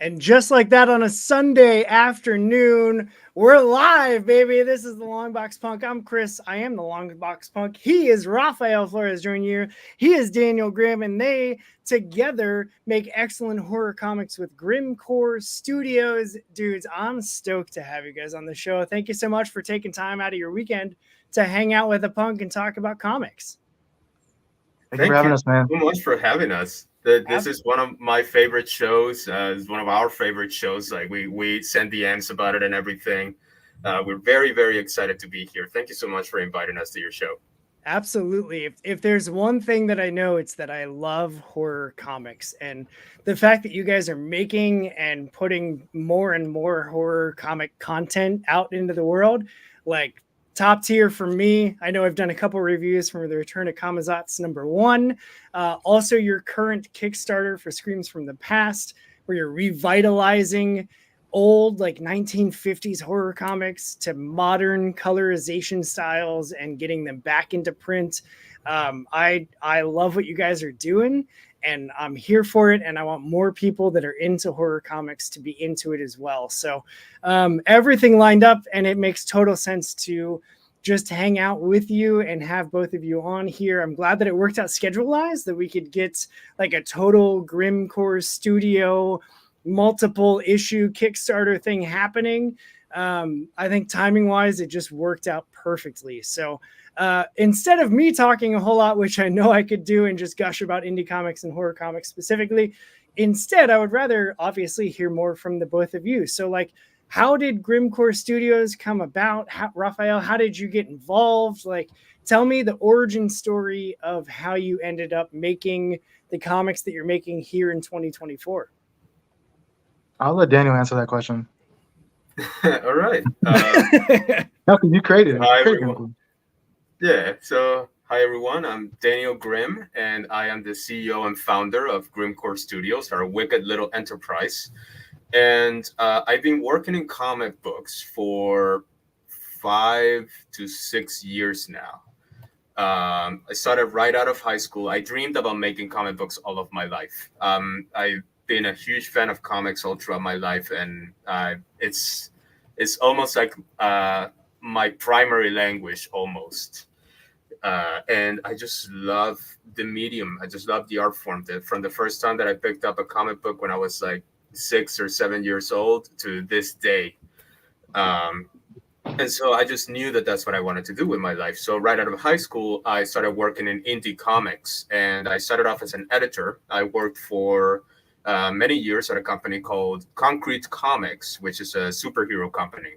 And just like that, on a Sunday afternoon, we're live, baby. This is the Long Box Punk. I'm Chris. I am the Long Box Punk. He is Rafael Flores Jr. He is Daniel Grimm, and they together make excellent horror comics with Grimmcore Studios. Dudes, I'm stoked to have you guys on the show. Thank you so much for taking time out of your weekend to hang out with a punk and talk about comics. Thank you for having us, man. So much for having us. This is one of my favorite shows. It's one of our favorite shows. Like we send DMs about it and everything. We're very, very excited to be here. Thank you so much for inviting us to your show. Absolutely. If there's one thing that I know, it's that I love horror comics, and the fact that you guys are making and putting more and more horror comic content out into the world, like top tier for me. I know I've done a couple reviews from the Return of Camazotz #1. Also your current Kickstarter for Screams from the Past, where you're revitalizing old like 1950s horror comics to modern colorization styles and getting them back into print. I love what you guys are doing, and I'm here for it, and I want more people that are into horror comics to be into it as well. So everything lined up, and it makes total sense to just hang out with you and have both of you on here. I'm glad that it worked out schedule-wise, that we could get like a total Grimmcore Studio multiple issue Kickstarter thing happening. I think timing wise, it just worked out perfectly. So instead of me talking a whole lot, which I know I could do and just gush about indie comics and horror comics specifically, instead, I would rather obviously hear more from the both of you. So like, how did Grimmcore Studios come about? Rafael, how did you get involved? Like, tell me the origin story of how you ended up making the comics that you're making here in 2024. I'll let Daniel answer that question. All right. No, because you created it. Hi, everyone. Yeah. So, hi, everyone. I'm Daniel Grimm, and I am the CEO and founder of Grimmcore Studios, our wicked little enterprise. And I've been working in comic books for 5 to 6 years now. I started right out of high school. I dreamed about making comic books all of my life. I've been a huge fan of comics all throughout my life, and it's almost like my primary language almost. And I just love the medium. I just love the art form. From the first time that I picked up a comic book when I was like 6 or 7 years old to this day. And so I just knew that that's what I wanted to do with my life. So right out of high school, I started working in indie comics, and I started off as an editor. I worked for many years at a company called Concrete Comics, which is a superhero company.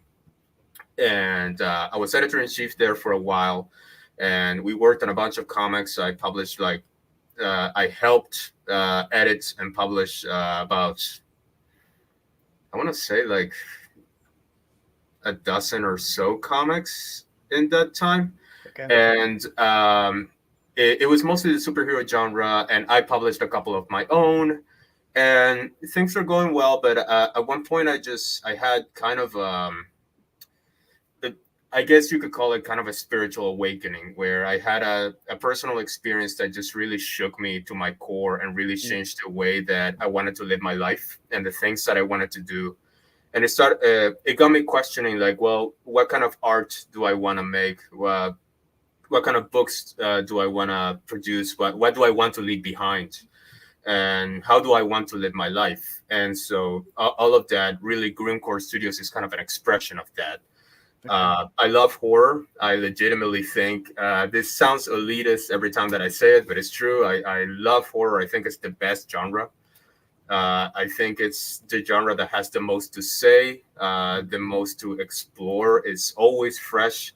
And I was editor-in-chief there for a while, and we worked on a bunch of comics. I published I helped edit and publish about, I want to say like a dozen or so comics in that time. Okay. And it was mostly the superhero genre, and I published a couple of my own. And things are going well, but at one point I had kind of, I guess you could call it kind of a spiritual awakening, where I had a personal experience that just really shook me to my core and really changed the way that I wanted to live my life and the things that I wanted to do. And it got me questioning, like, well, what kind of art do I want to make? What kind of books do I want to produce? What do I want to leave behind? And how do I want to live my life? And so all of that, really, Grimmcore Studios is kind of an expression of that. I love horror. I legitimately think, this sounds elitist every time that I say it, but it's true. I love horror. I think it's the best genre. I think it's the genre that has the most to say, the most to explore. It's always fresh.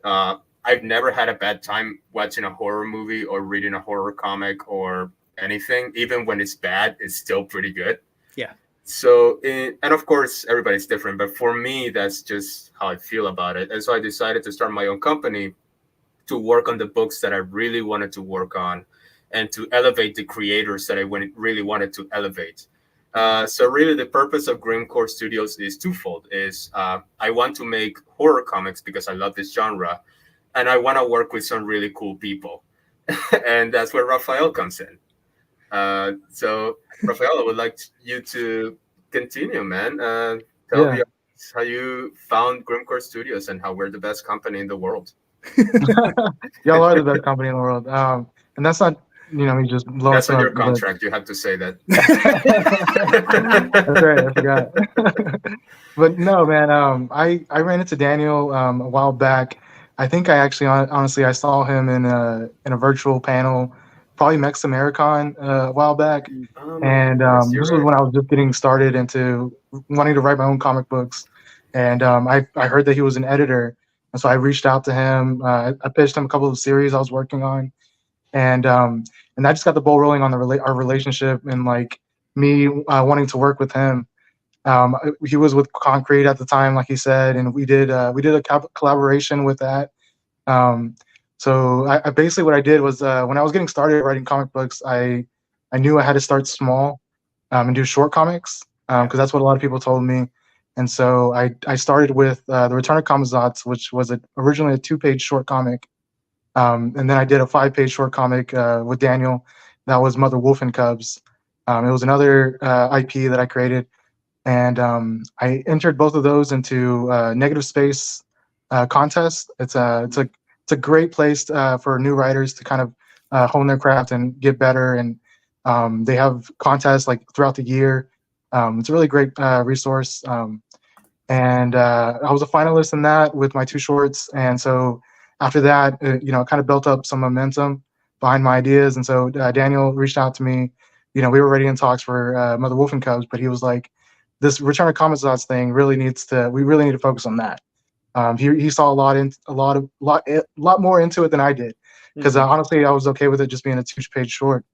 I've never had a bad time watching a horror movie or reading a horror comic or anything. Even when it's bad, it's still pretty good. Yeah. So, and of course, everybody's different, but for me, that's just how I feel about it. And so I decided to start my own company to work on the books that I really wanted to work on and to elevate the creators that I really wanted to elevate. So really the purpose of Grimmcore Studios is twofold. I want to make horror comics because I love this genre, and I want to work with some really cool people. And that's where Rafael comes in. So Rafael, I would like you to continue, man. Tell Yeah. me how you found Grimmcore Studios and how we're the best company in the world. Y'all are the best company in the world. And that's not, me just blowing That's on smoke, your but contract. You have to say that. that's right. I forgot. But no, man. I ran into Daniel a while back. I think I actually honestly I saw him in a virtual panel, probably Mex Americon a while back, Oh my and goodness, you're this was right. when I was just getting started into wanting to write my own comic books, and I heard that he was an editor, and so I reached out to him. I pitched him a couple of series I was working on, and that just got the ball rolling on our relationship and like me wanting to work with him. He was with Concrete at the time, like he said, and we did a collaboration with that. Um, so I basically what I did was when I was getting started writing comic books, I knew I had to start small and do short comics because that's what a lot of people told me. And so I started with the Return of Camazotz, which was originally a 2-page short comic, and then I did a 5-page short comic with Daniel that was Mother Wolf and Cubs. It was another IP that I created, and I entered both of those into Negative Space contest. It's a great place for new writers to kind of hone their craft and get better. And they have contests like throughout the year. It's a really great resource. And I was a finalist in that with my 2 shorts. And so after that, it kind of built up some momentum behind my ideas. And so Daniel reached out to me. We were already in talks for Mother Wolf and Cubs, but he was like, this Return of Camazotz thing we really need to focus on that. He saw a lot more into it than I did, because honestly I was okay with it just being a 2-page short.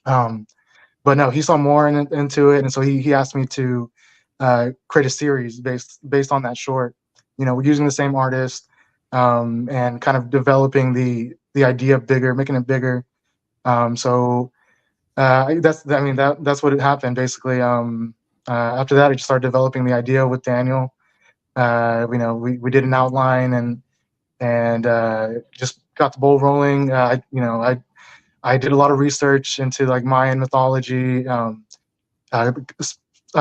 But no, he saw more into it, and so he asked me to create a series based on that short. We're using the same artist, and kind of developing the idea bigger, making it bigger. So that's what had happened basically. After that, I just started developing the idea with Daniel. We did an outline and just got the ball rolling. I did a lot of research into like Mayan mythology, uh,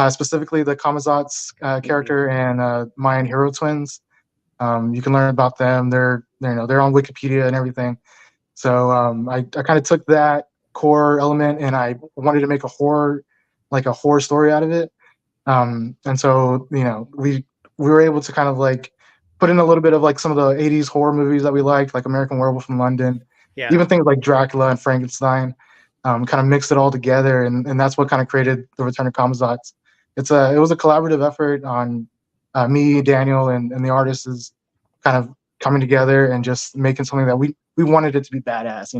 specifically the Kamazotz character and Mayan hero twins. You can learn about them. They're on Wikipedia and everything. So I kind of took that core element and I wanted to make a horror story out of it. And so we were able to kind of like put in a little bit of like some of the 80s horror movies that we liked, like American Werewolf in London, even things like Dracula and Frankenstein. Kind of mixed it all together, and that's what kind of created the Return of Camazotz. It was a collaborative effort on me, Daniel, and the artists is kind of coming together and just making something that we wanted it to be badass.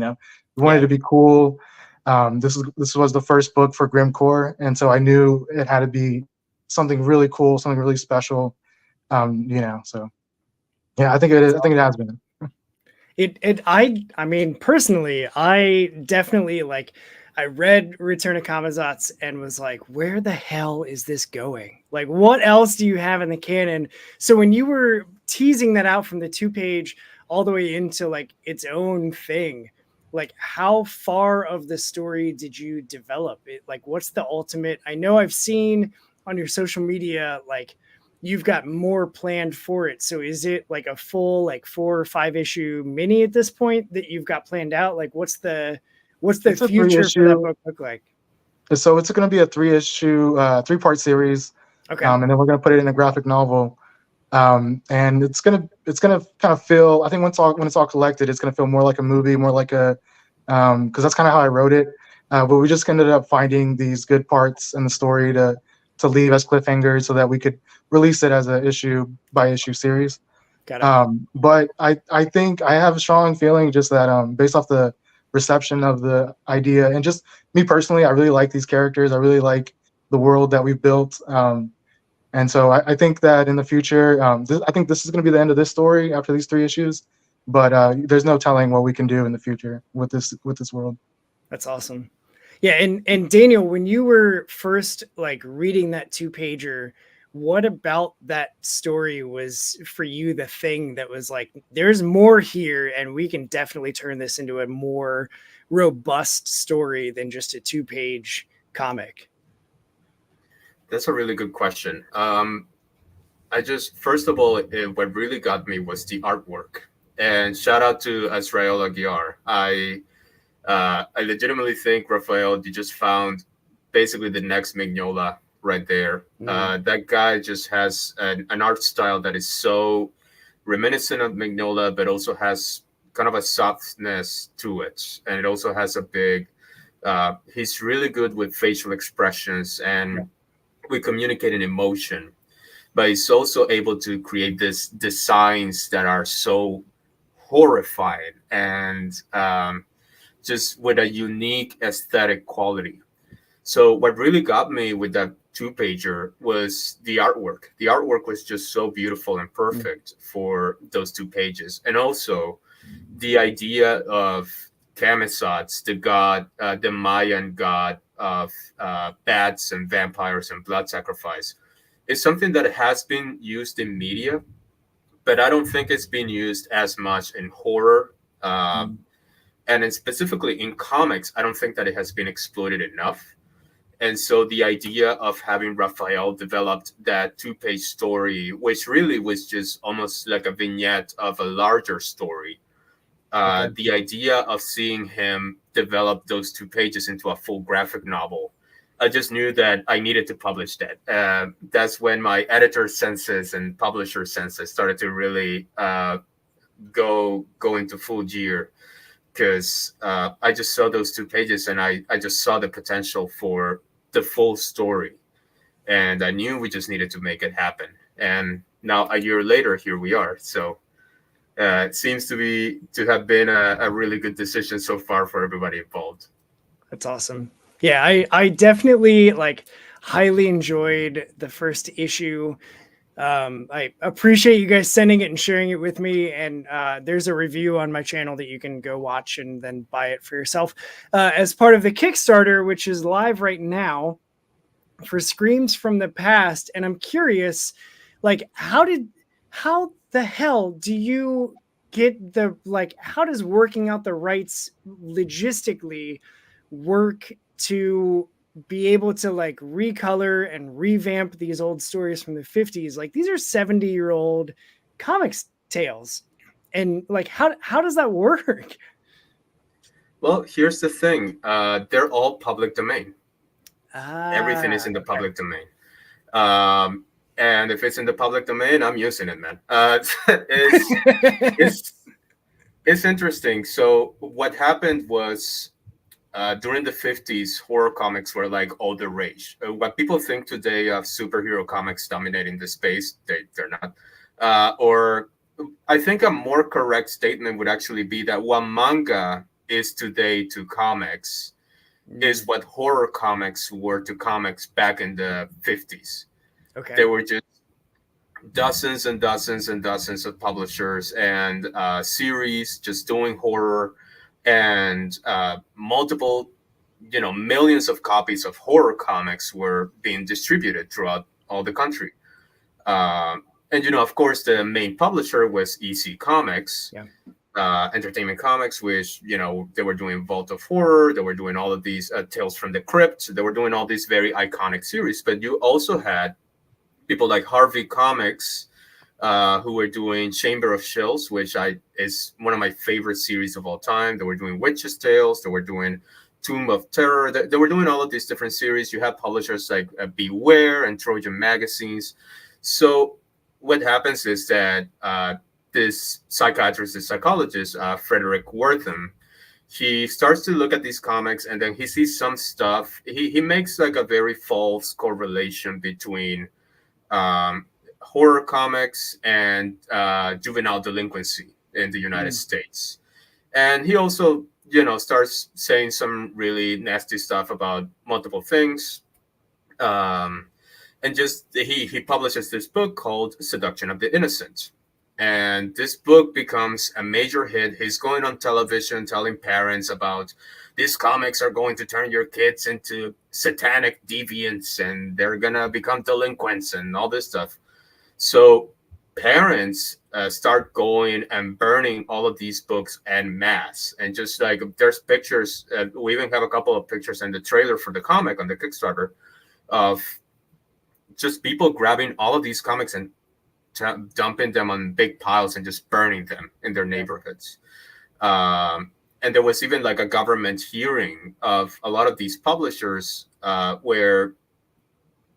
We wanted it to be cool. This was the first book for Grimmcore, and so I knew it had to be something really cool, something really special. So yeah, I think it is. I think it has been. I mean, personally, I definitely I read Return of Camazotz and was like, where the hell is this going? Like, what else do you have in the canon? So when you were teasing that out from the 2-page all the way into like its own thing, like how far of the story did you develop it? Like, what's the ultimate? I know I've seen on your social media, like you've got more planned for it. So is it like a full, like 4 or 5 issue mini at this point that you've got planned out? Like what's the future for that book look like? So it's going to be a 3-issue, 3-part series. Okay. And then we're going to put it in a graphic novel. And it's gonna kind of feel, I think when it's all collected, it's gonna feel more like a movie, more like a, because that's kind of how I wrote it. But we just ended up finding these good parts in the story to leave as cliffhangers so that we could release it as a issue by issue series. Got it. But I think I have a strong feeling just that based off the reception of the idea and just me personally, I really like these characters. I really like the world that we've built. And so I think that in the future, I think this is going to be the end of this story after these 3 issues. But there's no telling what we can do in the future with this world. That's awesome. Yeah, and Daniel, when you were first like reading that 2-pager, what about that story was for you the thing that was like, there's more here, and we can definitely turn this into a more robust story than just a 2-page comic? That's a really good question. I just, first of all, what really got me was the artwork. And shout out to Azrael Aguiar. I legitimately think, Rafael, you just found basically the next Mignola right there. That guy just has an art style that is so reminiscent of Mignola, but also has kind of a softness to it. And it also has a big, he's really good with facial expressions and we communicate an emotion, but he's also able to create this designs that are so horrifying and just with a unique aesthetic quality. So what really got me with that two pager was the artwork. The artwork was just so beautiful and perfect for those 2 pages, and also the idea of Camazotz, the god, the Mayan god of bats and vampires and blood sacrifice, is something that has been used in media, but I don't think it's been used as much in horror. And in specifically in comics, I don't think that it has been exploited enough. And so the idea of having Raphael developed that 2 page story, which really was just almost like a vignette of a larger story, the idea of seeing him develop those 2 pages into a full graphic novel, I just knew that I needed to publish that. That's when my editor senses and publisher senses started to really go into full gear, because I just saw those 2 pages and I just saw the potential for the full story. And I knew we just needed to make it happen. And now a year later, here we are. So it seems to have been a really good decision so far for everybody involved. That's awesome. Yeah, I definitely like highly enjoyed the first issue. I appreciate you guys sending it and sharing it with me. And there's a review on my channel that you can go watch and then buy it for yourself as part of the Kickstarter, which is live right now for Screams from the Past. And I'm curious, like, how the hell do you get how does working out the rights logistically work to be able to like recolor and revamp these old stories from the 50s? Like, these are 70-year-old comics tales, and like how does that work? Well, here's the thing. They're all public domain. Everything is in the public domain. And if it's in the public domain, I'm using it, man. It's interesting. So what happened was, during the 50s, horror comics were like all the rage. What people think today of superhero comics dominating the space, they're not. Or I think a more correct statement would actually be that what manga is today to comics is what horror comics were to comics back in the 50s. Okay. There were just dozens and dozens and dozens of publishers and series just doing horror, and multiple, millions of copies of horror comics were being distributed throughout all the country. And of course, the main publisher was EC Comics, Entertainment Comics, which, they were doing Vault of Horror. They were doing all of these Tales from the Crypt. They were doing all these very iconic series. But you also had people like Harvey Comics, who were doing Chamber of Chills, which is one of my favorite series of all time. They were doing Witches' Tales. They were doing Tomb of Terror. They were doing all of these different series. You have publishers like Beware and Trojan Magazines. So what happens is that this psychiatrist, this psychologist, Frederick Wortham, he starts to look at these comics, and then he sees some stuff. He makes like a very false correlation between horror comics and juvenile delinquency in the United States. And he also, starts saying some really nasty stuff about multiple things. And just he publishes this book called Seduction of the Innocent. And this book becomes a major hit. He's going on television telling parents about these comics are going to turn your kids into satanic deviants and they're going to become delinquents and all this stuff. So parents start going and burning all of these books en masse. And just like there's pictures, we even have a couple of pictures in the trailer for the comic on the Kickstarter of just people grabbing all of these comics and dumping them on big piles and just burning them in their neighborhoods. And there was even like a government hearing of a lot of these publishers where,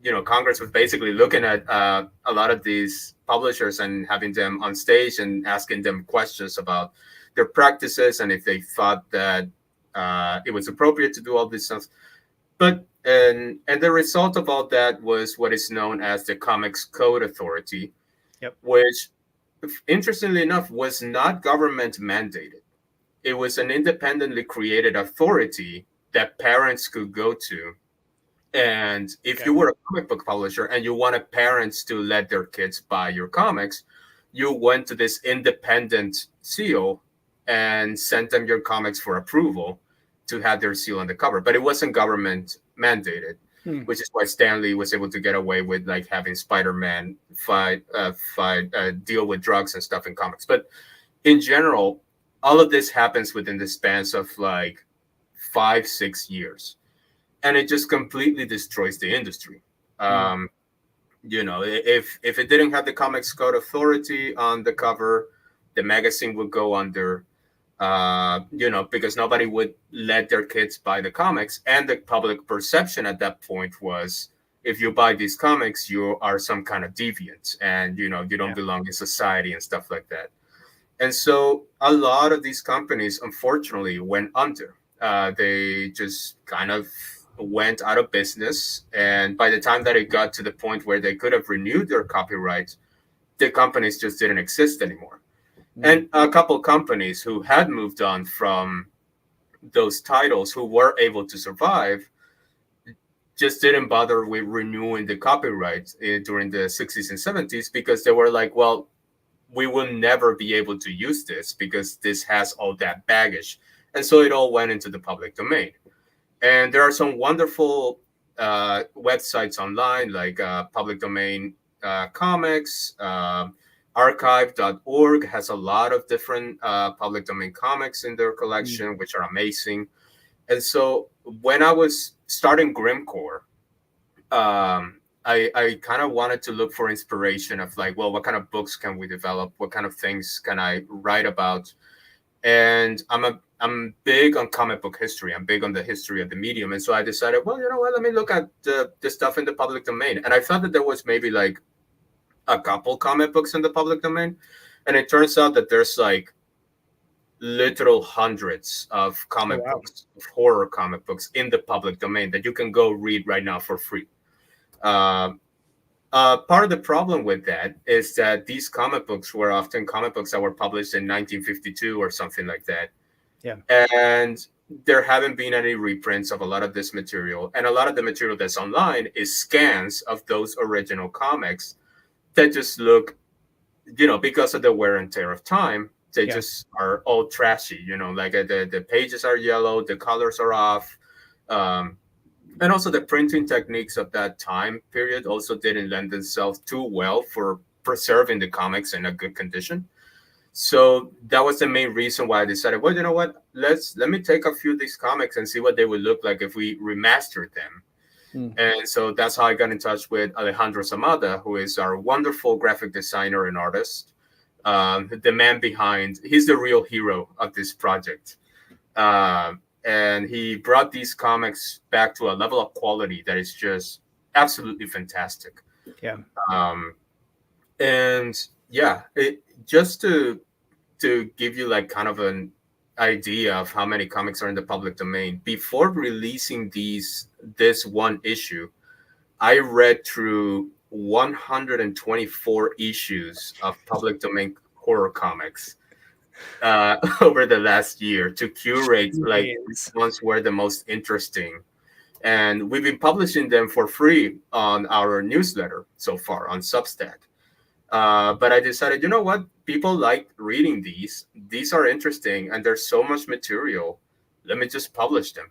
you know, Congress was basically looking at a lot of these publishers and having them on stage and asking them questions about their practices and if they thought that it was appropriate to do all this stuff. But and the result of all that was what is known as the Comics Code Authority, which, interestingly enough, was not government mandated. It was an independently created authority that parents could go to. And if you were a comic book publisher and you wanted parents to let their kids buy your comics, you went to this independent seal and sent them your comics for approval to have their seal on the cover. But it wasn't government mandated, which is why Stan Lee was able to get away with like having Spider-Man deal with drugs and stuff in comics. But in general, all of this happens within the spans of like 5-6 years. And it just completely destroys the industry. You know, if it didn't have the Comics Code Authority on the cover, the magazine would go under, you know, because nobody would let their kids buy the comics. And the public perception at that point was, if you buy these comics, you are some kind of deviant and, you know, you don't belong in society and stuff like that. And so a lot of these companies, unfortunately, went under. They just kind of went out of business. And by the time that it got to the point where they could have renewed their copyright, the companies just didn't exist anymore. And a couple companies who had moved on from those titles, who were able to survive, just didn't bother with renewing the copyright during the 60s and 70s because they were like, well, we will never be able to use this because this has all that baggage. And so it all went into the public domain. And there are some wonderful websites online, like Public Domain Comics. Archive.org has a lot of different public domain comics in their collection, which are amazing. And so when I was starting Grimmcore, I kind of wanted to look for inspiration of like, well, what kind of books can we develop? What kind of things can I write about? And I'm big on comic book history. I'm big on the history of the medium. And so I decided, well, you know what, let me look at the stuff in the public domain. And I thought that there was maybe like a couple comic books in the public domain. And it turns out that there's like literal hundreds of comic books, of horror comic books in the public domain that you can go read right now for free. Part of the problem with that is that these comic books were often comic books that were published in 1952 or something like that. Yeah. And there haven't been any reprints of a lot of this material. And a lot of the material that's online is scans of those original comics that just look, you know, because of the wear and tear of time, they just are all trashy, you know, like the pages are yellow, the colors are off. And also the printing techniques of that time period also didn't lend themselves too well for preserving the comics in a good condition. So that was the main reason why I decided, well, you know what, let me take a few of these comics and see what they would look like if we remastered them. And so that's how I got in touch with Alejandro Zamada, who is our wonderful graphic designer and artist. The man behind, he's the real hero of this project. And he brought these comics back to a level of quality that is just absolutely fantastic. Yeah. And yeah, just to give you like kind of an idea of how many comics are in the public domain, before releasing this one issue, I read through 124 issues of public domain horror comics over the last year to curate like which ones were the most interesting. And we've been publishing them for free on our newsletter so far on Substack. But I decided, you know what? People like reading these. These are interesting, and there's so much material. Let me just publish them.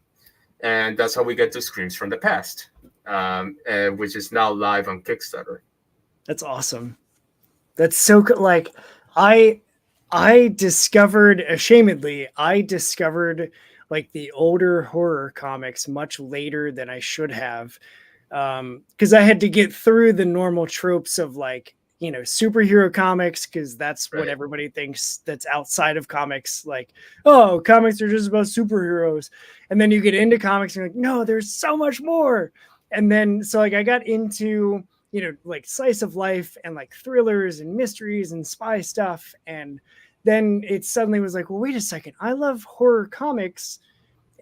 And that's how we get to Screams from the Past, which is now live on Kickstarter. That's awesome. That's so good. Like, I discovered, ashamedly, like the older horror comics much later than I should have. because I had to get through the normal tropes of like, you know, superhero comics, because that's what Right. everybody thinks that's outside of comics. Like, oh, comics are just about superheroes. And then you get into comics and you're like, no, there's so much more. And then, so like, I got into, you know, like slice of life and like thrillers and mysteries and spy stuff. And then it suddenly was like, well, wait a second, I love horror comics.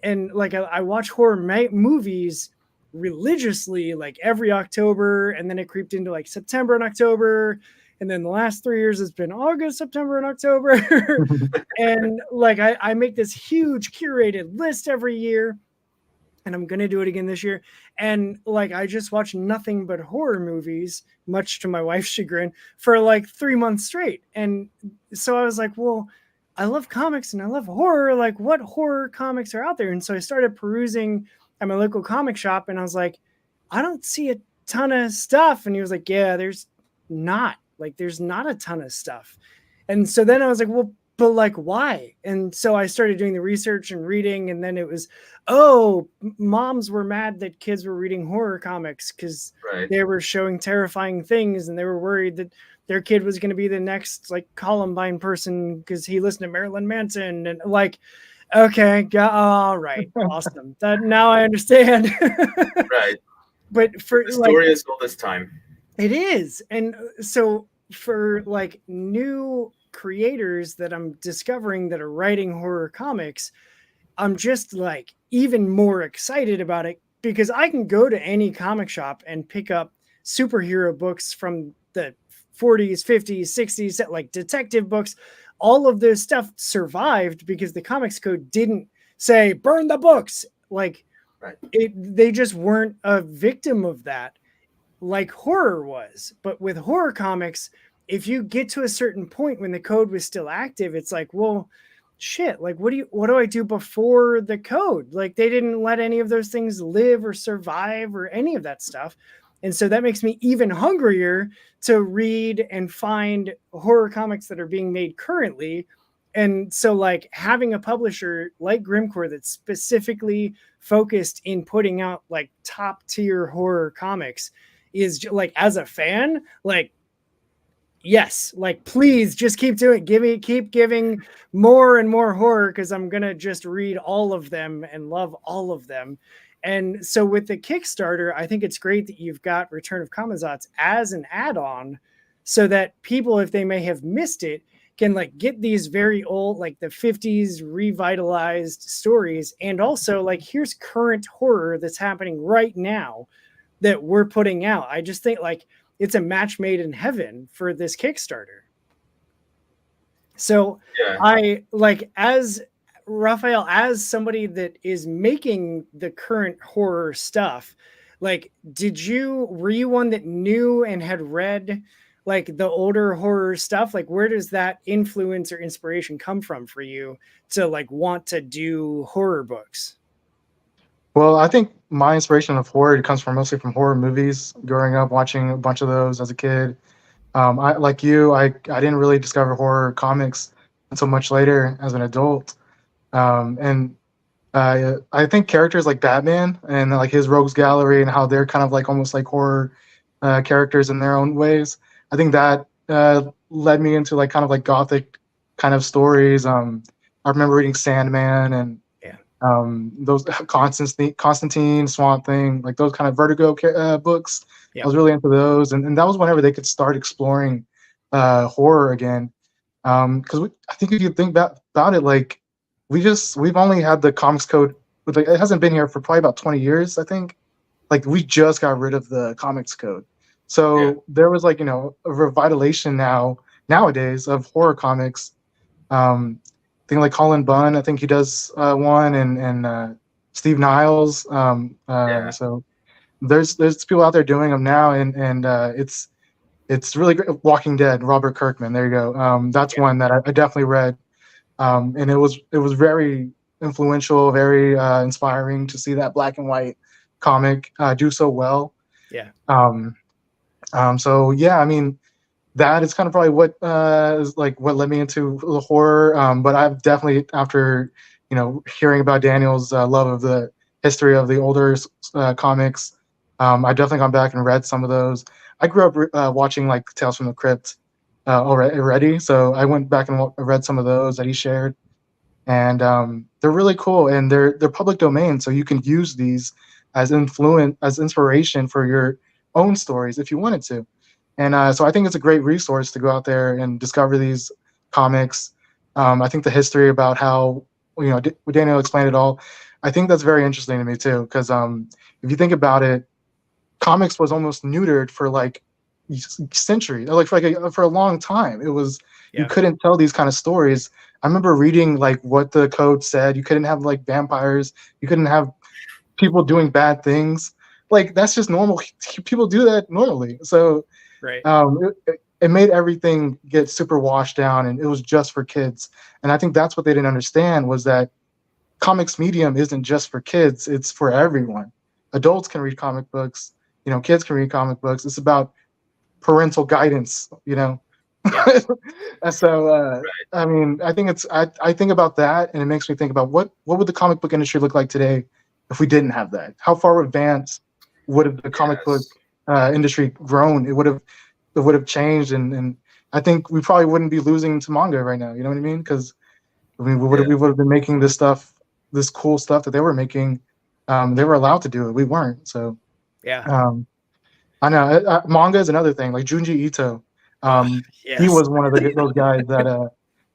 And like, I watch horror movies religiously, like every October. And then it creeped into like September and October. And then the last 3 years it's been August, September, and October. And like, I make this huge curated list every year, and I'm going to do it again this year. And like, I just watch nothing but horror movies, much to my wife's chagrin, for like 3 months straight. And so I was like, well, I love comics and I love horror. Like, what horror comics are out there? And so I started perusing at my local comic shop, and I was like, I don't see a ton of stuff. And he was like, yeah, there's not a ton of stuff. And so then I was like, well, but like, why? And so I started doing the research and reading, and then it was, oh, moms were mad that kids were reading horror comics because Right. they were showing terrifying things, and they were worried that their kid was going to be the next like Columbine person because he listened to Marilyn Manson. And like, okay, all right, awesome. That now I understand. Right. But for The like, story is all this time. it is. And so for like new creators that I'm discovering that are writing horror comics, I'm just like even more excited about it, because I can go to any comic shop and pick up superhero books from the 40s, 50s, 60s, like detective books. All of this stuff survived because the Comics Code didn't say burn the books. Like, Right. they just weren't a victim of that like horror was. But with horror comics, if you get to a certain point when the code was still active, it's like, well, shit, like what do I do before the code? Like, they didn't let any of those things live or survive or any of that stuff. And so that makes me even hungrier to read and find horror comics that are being made currently. And so like having a publisher like Grimmcore that's specifically focused in putting out like top tier horror comics is like, as a fan, like, yes, like please just keep doing it. Keep giving more and more horror, because I'm gonna just read all of them and love all of them. And so with the Kickstarter, I think it's great that you've got Return of Camazotz as an add-on, so that people, if they may have missed it, can like get these very old, like the 50s revitalized stories. And also like, here's current horror that's happening right now that we're putting out. I just think like it's a match made in heaven for this Kickstarter. So Yeah. I like, as Rafael, as somebody that is making the current horror stuff, like, were you one that knew and had read like the older horror stuff? Like, where does that influence or inspiration come from for you to like want to do horror books? Well, I think my inspiration of horror comes from mostly from horror movies. Growing up watching a bunch of those as a kid, I like you. I didn't really discover horror comics until much later as an adult. And I think characters like Batman and like his rogues gallery and how they're kind of like almost like horror characters in their own ways. I think that led me into like kind of like gothic kind of stories. I remember reading Sandman and those Constantine, Swamp Thing, like those kind of Vertigo books. Yeah. I was really into those, and that was whenever they could start exploring horror again. Because I think if you think about it, like we've only had the Comics Code, but like, it hasn't been here for probably about 20 years, I think. Like we just got rid of the Comics Code, so there was like, you know, a revitalization nowadays of horror comics. Thing like Colin Bunn, I think he does one, and Steve Niles. So there's people out there doing them now, and it's really great. Walking Dead, Robert Kirkman. There you go. That's one that I definitely read, and it was very influential, very inspiring to see that black and white comic do so well. Yeah. So yeah, I mean, that is kind of probably what is like what led me into the horror. But I've definitely, after, you know, hearing about Daniel's love of the history of the older comics, I definitely gone back and read some of those. I grew up watching like Tales from the Crypt already, so I went back and read some of those that he shared, and they're really cool, and they're public domain, so you can use these as inspiration for your own stories if you wanted to. And so I think it's a great resource to go out there and discover these comics. I think the history about how Daniel explained it all. I think that's very interesting to me too, because if you think about it, comics was almost neutered for like centuries, like for a long time. It was you couldn't tell these kind of stories. I remember reading like what the code said. You couldn't have like vampires. You couldn't have people doing bad things. Like that's just normal. People do that normally. So right. It made everything get super washed down, and it was just for kids. And I think that's what they didn't understand, was that comics medium isn't just for kids. It's for everyone. Adults can read comic books. Kids can read comic books. It's about parental guidance. Yeah. And so, I mean, I think I think about that, and it makes me think about what would the comic book industry look like today if we didn't have that? How far advanced would have the comic book industry grown? It would have changed, and I think we probably wouldn't be losing to manga right now. You know what I mean? Because I mean, we would have been making this cool stuff that they were making. They were allowed to do it. We weren't. So yeah. I know manga is another thing. Like Junji Ito, yes. he was one of those guys that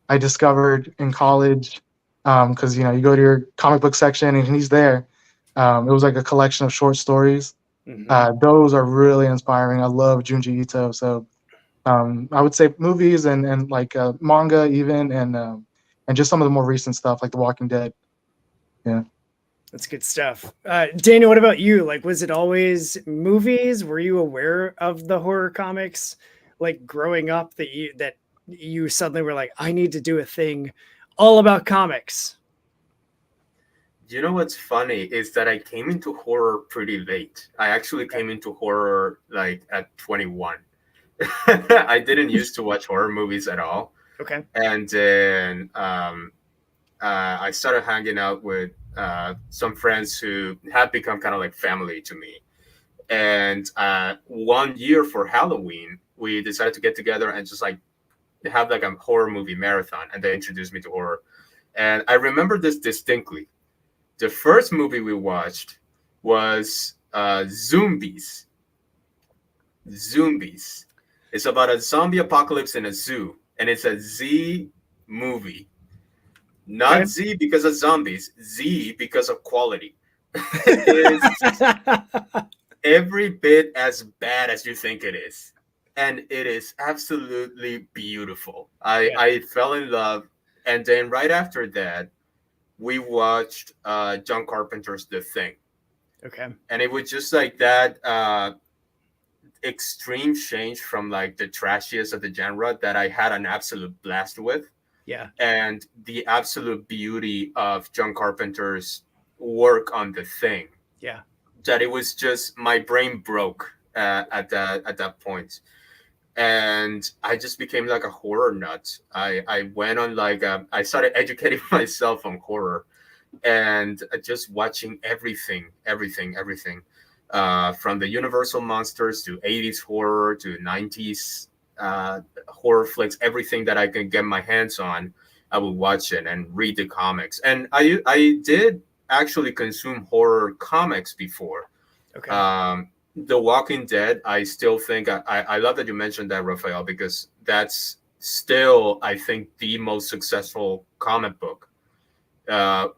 I discovered in college, because you go to your comic book section and he's there. It was like a collection of short stories. Mm-hmm. Those are really inspiring. I love Junji Ito. So I would say movies and like manga even, and just some of the more recent stuff like The Walking Dead. Yeah. That's good stuff. Daniel, what about you? Like, was it always movies? Were you aware of the horror comics, like growing up, that you suddenly were like, I need to do a thing all about comics? You know what's funny is that I came into horror pretty late. I actually came into horror like at 21. I didn't used to watch horror movies at all. Okay. And then I started hanging out with some friends who have become kind of like family to me. And 1 year for Halloween, we decided to get together and just like have like a horror movie marathon. And they introduced me to horror. And I remember this distinctly. The first movie we watched was Zombies. Zombies. It's about a zombie apocalypse in a zoo. And it's a Z movie. Not Z because of zombies, Z because of quality. It's every bit as bad as you think it is. And it is absolutely beautiful. I fell in love. And then right after that, we watched John Carpenter's The Thing. Okay. And it was just like that extreme change from like the trashiest of the genre that I had an absolute blast with. Yeah. And the absolute beauty of John Carpenter's work on The Thing. Yeah. That it was just, my brain broke at that point. And I just became like a horror nut. I went on like, I started educating myself on horror and just watching everything. From the Universal monsters to 80s horror to 90s horror flicks, everything that I can get my hands on, I would watch it and read the comics. And I did actually consume horror comics before. Okay. The Walking Dead, I still think I love that you mentioned that, Rafael, because that's still, I think, the most successful comic book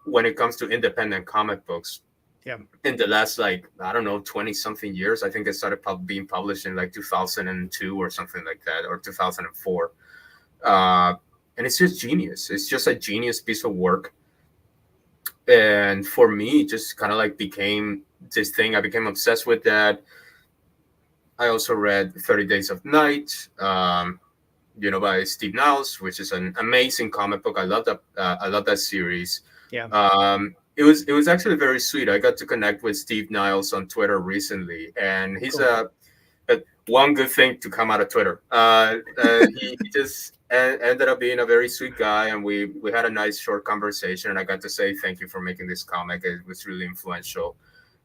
when it comes to independent comic books. Yeah. In the last, like, I don't know, 20 something years. I think it started being published in like 2002 or something like that, or 2004. And it's just genius. It's just a genius piece of work. And for me, it just kind of like became this thing. I became obsessed with that. I also read 30 Days of Night, by Steve Niles, which is an amazing comic book. I love that. I love that series. Yeah. It was actually very sweet. I got to connect with Steve Niles on Twitter recently, and he's Cool. one good thing to come out of Twitter. He just ended up being a very sweet guy, and we had a nice short conversation, and I got to say thank you for making this comic. It was really influential.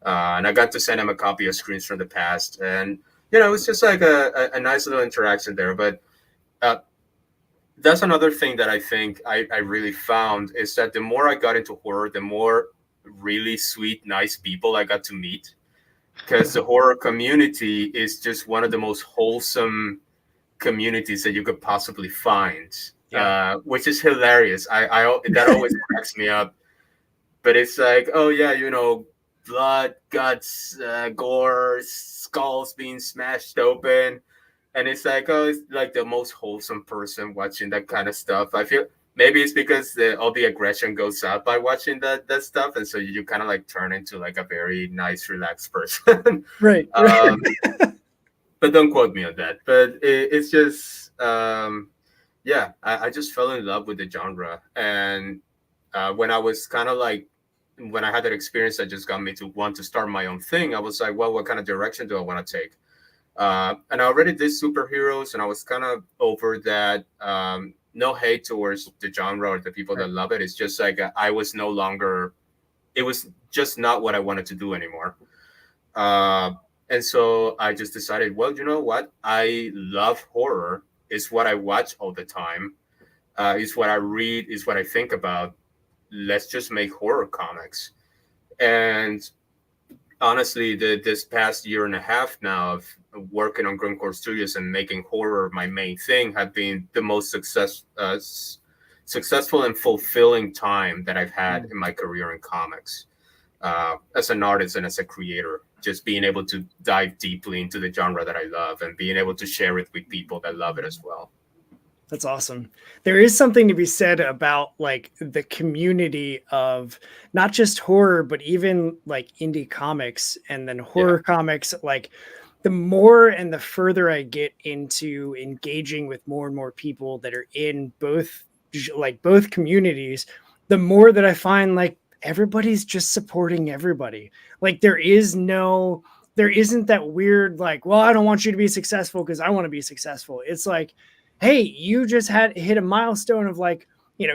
And I got to send him a copy of Screens from the Past, and you know, it was just like a nice little interaction there. But that's another thing that I think I really found is that the more I got into horror, the more really sweet, nice people I got to meet, because the horror community is just one of the most wholesome communities that you could possibly find, which is hilarious. I that always cracks me up. But it's like, oh yeah, you know, blood, guts, gore, skulls being smashed open, and it's like, oh, it's like the most wholesome person watching that kind of stuff. I feel maybe it's because all the aggression goes out by watching that stuff, and so you kind of like turn into like a very nice, relaxed person. Right. But don't quote me on that. But it's just, yeah, I just fell in love with the genre, and when I was kind of like, when I had that experience that just got me to want to start my own thing, I was like, well, what kind of direction do I want to take? And I already did superheroes, and I was kind of over that. No hate towards the genre or the people that love it. It's just like I was no longer, it was just not what I wanted to do anymore. And so I just decided, well, you know what? I love horror. It's what I watch all the time. It's what I read. It's what I think about. Let's just make horror comics. And honestly, this past year and a half now of working on Grimmcore Studios and making horror my main thing have been the most successful and fulfilling time that I've had in my career in comics, as an artist and as a creator. Just being able to dive deeply into the genre that I love and being able to share it with people that love it as well. That's awesome. There is something to be said about like the community of not just horror, but even like indie comics and then horror comics. Like the more and the further I get into engaging with more and more people that are in both communities, the more that I find like everybody's just supporting everybody. Like there isn't that weird, like, well, I don't want you to be successful because I want to be successful. It's like, hey, you just hit a milestone of like,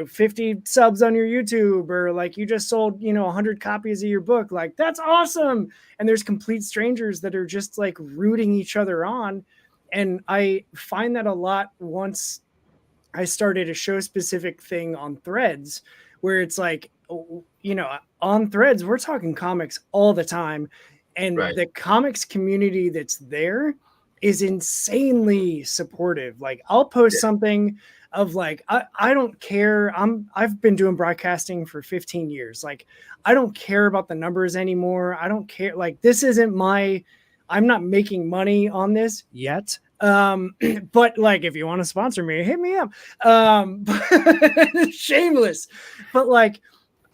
50 subs on your YouTube, or like you just sold, 100 copies of your book. Like, that's awesome. And there's complete strangers that are just like rooting each other on. And I find that a lot once I started a show specific thing on Threads, where it's like, on Threads, we're talking comics all the time. And the comics community that's there is insanely supportive. Like I'll post something of like, I don't care. I've been doing broadcasting for 15 years. Like, I don't care about the numbers anymore. I don't care. Like, this isn't I'm not making money on this yet. But like, if you want to sponsor me, hit me up. Shameless, but like,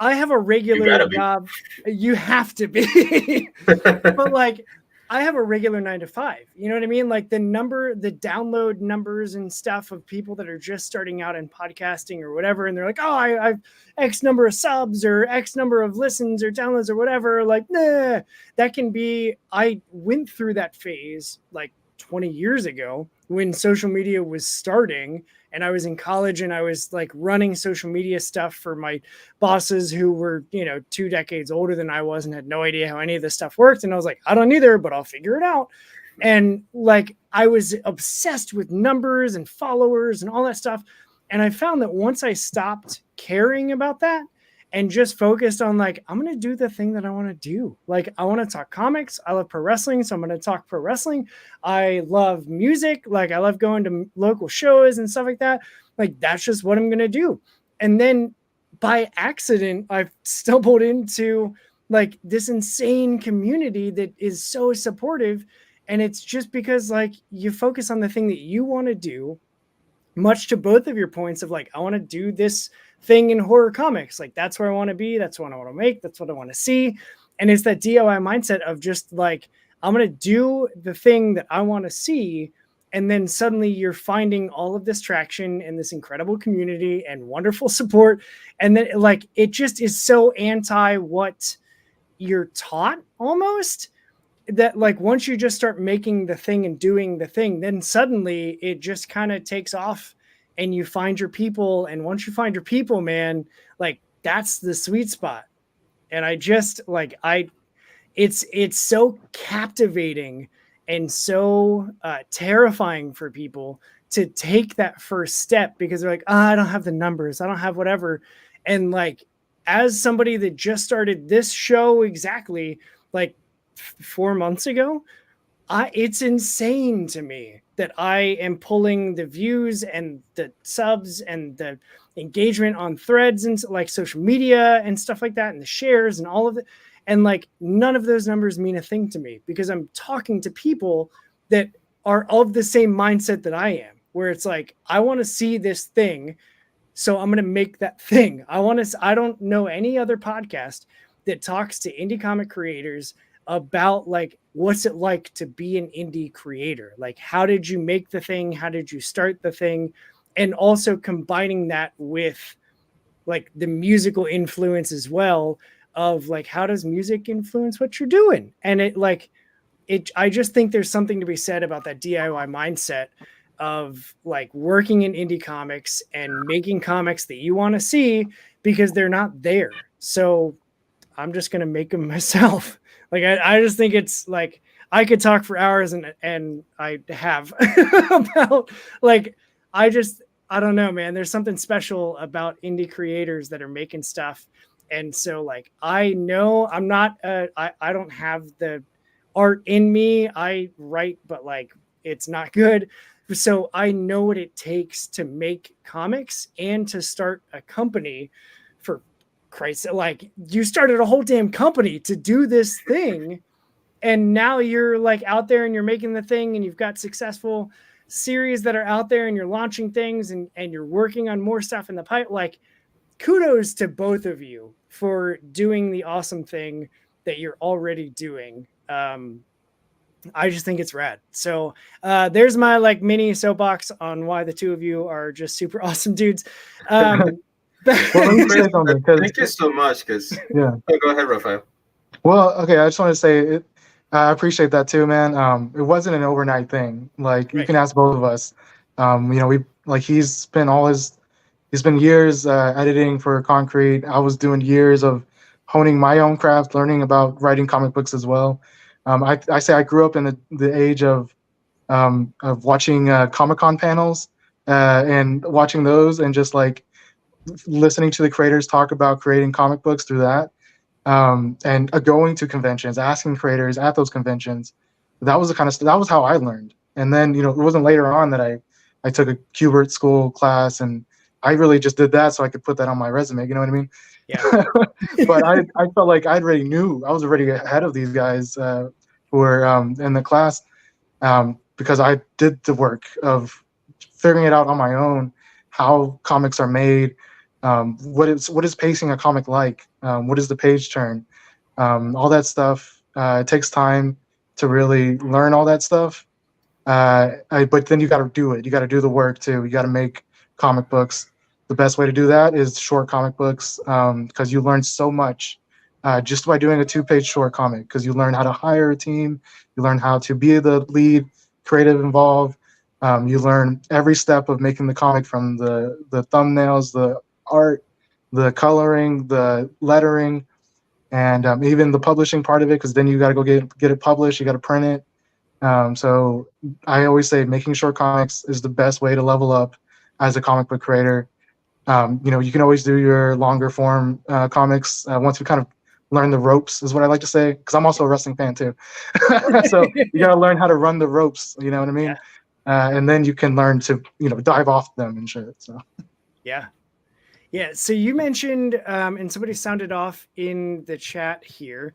I have a regular job. You have to be, but like, I have a regular 9 to 5. You know what I mean? Like the download numbers and stuff of people that are just starting out in podcasting or whatever. And they're like, oh, I've X number of subs or X number of listens or downloads or whatever. Like, nah, that can be, I went through that phase like 20 years ago when social media was starting, and I was in college and I was like running social media stuff for my bosses who were, 2 decades older than I was and had no idea how any of this stuff worked. And I was like, I don't either, but I'll figure it out. And like, I was obsessed with numbers and followers and all that stuff. And I found that once I stopped caring about that and just focused on like, I'm going to do the thing that I want to do. Like, I want to talk comics. I love pro wrestling. So I'm going to talk pro wrestling. I love music. Like, I love going to local shows and stuff like that. Like, that's just what I'm going to do. And then by accident, I've stumbled into like this insane community that is so supportive. And it's just because like you focus on the thing that you want to do, much to both of your points of like, I want to do this thing in horror comics. Like, that's where I want to be. That's what I want to make. That's what I want to see. And it's that DIY mindset of just like, I'm going to do the thing that I want to see. And then suddenly you're finding all of this traction and this incredible community and wonderful support. And then like, it just is so anti what you're taught almost, that like once you just start making the thing and doing the thing, then suddenly it just kind of takes off and you find your people. And once you find your people, man, like that's the sweet spot. And I just like, it's so captivating and so terrifying for people to take that first step, because they're like, I don't have the numbers, I don't have whatever. And like, as somebody that just started this show exactly like 4 months ago, it's insane to me that I am pulling the views and the subs and the engagement on threads and like social media and stuff like that, and the shares and all of it. And like, none of those numbers mean a thing to me, because I'm talking to people that are of the same mindset that I am, where it's like, I want to see this thing, so I'm going to make that thing. I don't know any other podcast that talks to indie comic creators about like, what's it like to be an indie creator? Like, how did you make the thing? How did you start the thing? And also combining that with like the musical influence as well, of like, how does music influence what you're doing? And I just think there's something to be said about that DIY mindset of like working in indie comics and making comics that you want to see, because they're not there. So I'm just going to make them myself. Like, I just think it's like, I could talk for hours and I have about like, I don't know, man, there's something special about indie creators that are making stuff. And so like, I know I'm not, I don't have the art in me. I write, but like, it's not good. So I know what it takes to make comics and to start a company. For Christ, like, you started a whole damn company to do this thing, and now you're like out there and you're making the thing, and you've got successful series that are out there, and you're launching things, and you're working on more stuff in the pipe. Like, kudos to both of you for doing the awesome thing that you're already doing. I just think it's rad. So there's my like mini soapbox on why the two of you are just super awesome dudes. Well, let me say something, Thank you so much. Because yeah. Go ahead, Rafael. Well, okay, I just want to say it. I appreciate that too, man. It wasn't an overnight thing. Like, you Right. can ask both of us. We like he's spent years editing for Concrete. I was doing years of honing my own craft, learning about writing comic books as well. I say I grew up in the age of watching Comic-Con panels and watching those, and just like listening to the creators talk about creating comic books through that, and going to conventions, asking creators at those conventions. That was the kind of stuff. That was how I learned. And then, it wasn't later on that I took a Kubert school class, and I really just did that so I could put that on my resume. You know what I mean? Yeah. But I felt like I was already ahead of these guys who were in the class, because I did the work of figuring it out on my own, how comics are made, what is pacing a comic like, what is the page turn, all that stuff. It takes time to really learn all that stuff, but then you got to do it. You got to do the work too. You got to make comic books. The best way to do that is short comic books, because you learn so much just by doing a 2-page short comic, because you learn how to hire a team, you learn how to be the lead creative involved, you learn every step of making the comic, from the thumbnails, the art, the coloring, the lettering, and even the publishing part of it, because then you got to go get it published, you got to print it. So I always say making short comics is the best way to level up as a comic book creator. You can always do your longer form comics once you kind of learn the ropes, is what I like to say, because I'm also a wrestling fan too. So you got to learn how to run the ropes, you know what I mean? Yeah. And then you can learn to dive off them and shit. So yeah. So you mentioned, and somebody sounded off in the chat here,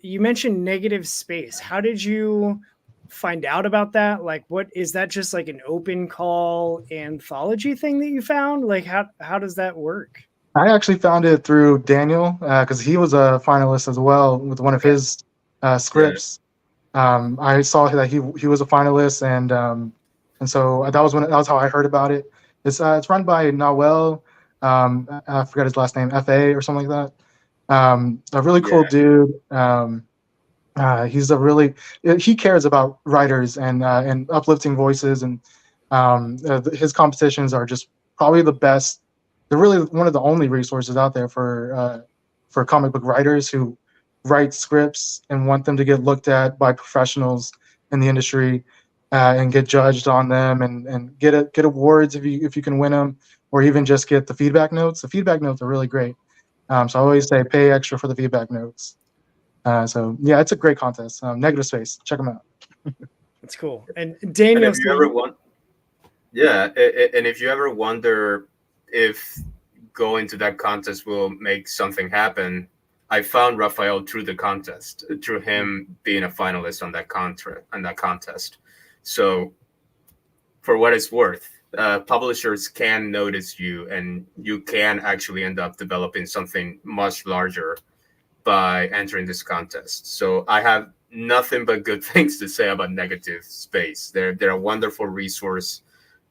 you mentioned negative space. How did you find out about that? Like, what is that? Just like an open call anthology thing that you found? Like, how does that work? I actually found it through Daniel, because he was a finalist as well with one of his scripts. I saw that he was a finalist, and so that was how I heard about it. It's run by Nawel. I forgot his last name, FA or something like that. A really cool dude. He cares about writers and uplifting voices, and his competitions are just probably the best. They're really one of the only resources out there for comic book writers who write scripts and want them to get looked at by professionals in the industry, and get judged on them, and get awards if you can win them, or even just get the feedback notes. The feedback notes are really great. So I always say pay extra for the feedback notes. So yeah, it's a great contest. Negative Space, check them out. That's cool. And And Daniel, if you ever want, yeah, and if you ever wonder if going to that contest will make something happen, I found Rafael through the contest, through him being a finalist on that contest. So, for what it's worth, publishers can notice you, and you can actually end up developing something much larger by entering this contest. So I have nothing but good things to say about Negative Space. They're a wonderful resource,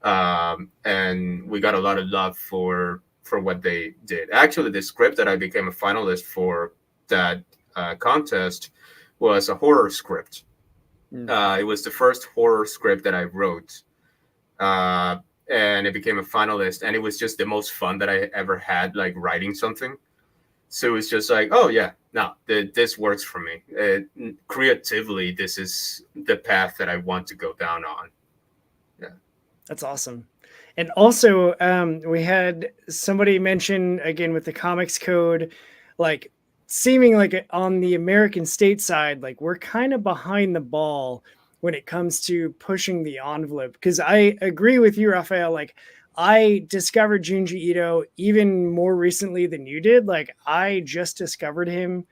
and we got a lot of love for what they did. Actually, the script that I became a finalist for that contest was a horror script. It was the first horror script that I wrote, and it became a finalist. And it was just the most fun that I ever had, like writing something. So it was just like, oh yeah, no, this works for me. Creatively, this is the path that I want to go down on. Yeah, that's awesome. And also, we had somebody mention again with the comics code, like seeming like on the American state side, like we're kind of behind the ball when it comes to pushing the envelope. Because I agree with you, Rafael. Like I discovered Junji Ito even more recently than you did. Like I just discovered him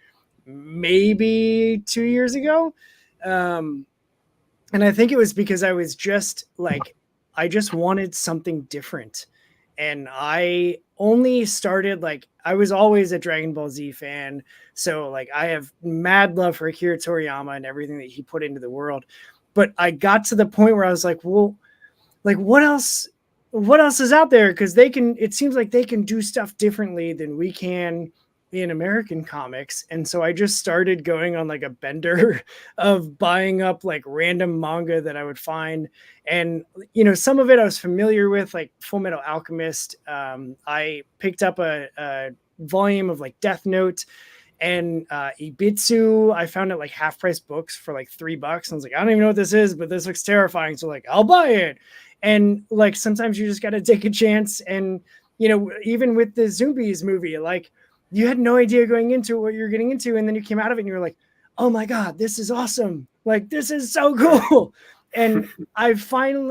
maybe 2 years ago. And I think it was because I was just like, I just wanted something different. And I only started like, I was always a Dragon Ball Z fan. So like I have mad love for Akira Toriyama and everything that he put into the world. But I got to the point where I was like, well, like what else is out there? Because it seems like they can do stuff differently than we can in American comics. And so I just started going on like a bender of buying up like random manga that I would find. And, some of it I was familiar with, like Full Metal Alchemist. I picked up a volume of like Death Note and Ibitsu. I found it like half price books for like $3. I was like, I don't even know what this is, but this looks terrifying. So like, I'll buy it. And like, sometimes you just got to take a chance. And, even with the Zombies movie, like, you had no idea going into what you're getting into. And then you came out of it and you're like, oh my God, this is awesome. Like, this is so cool. And I'm finding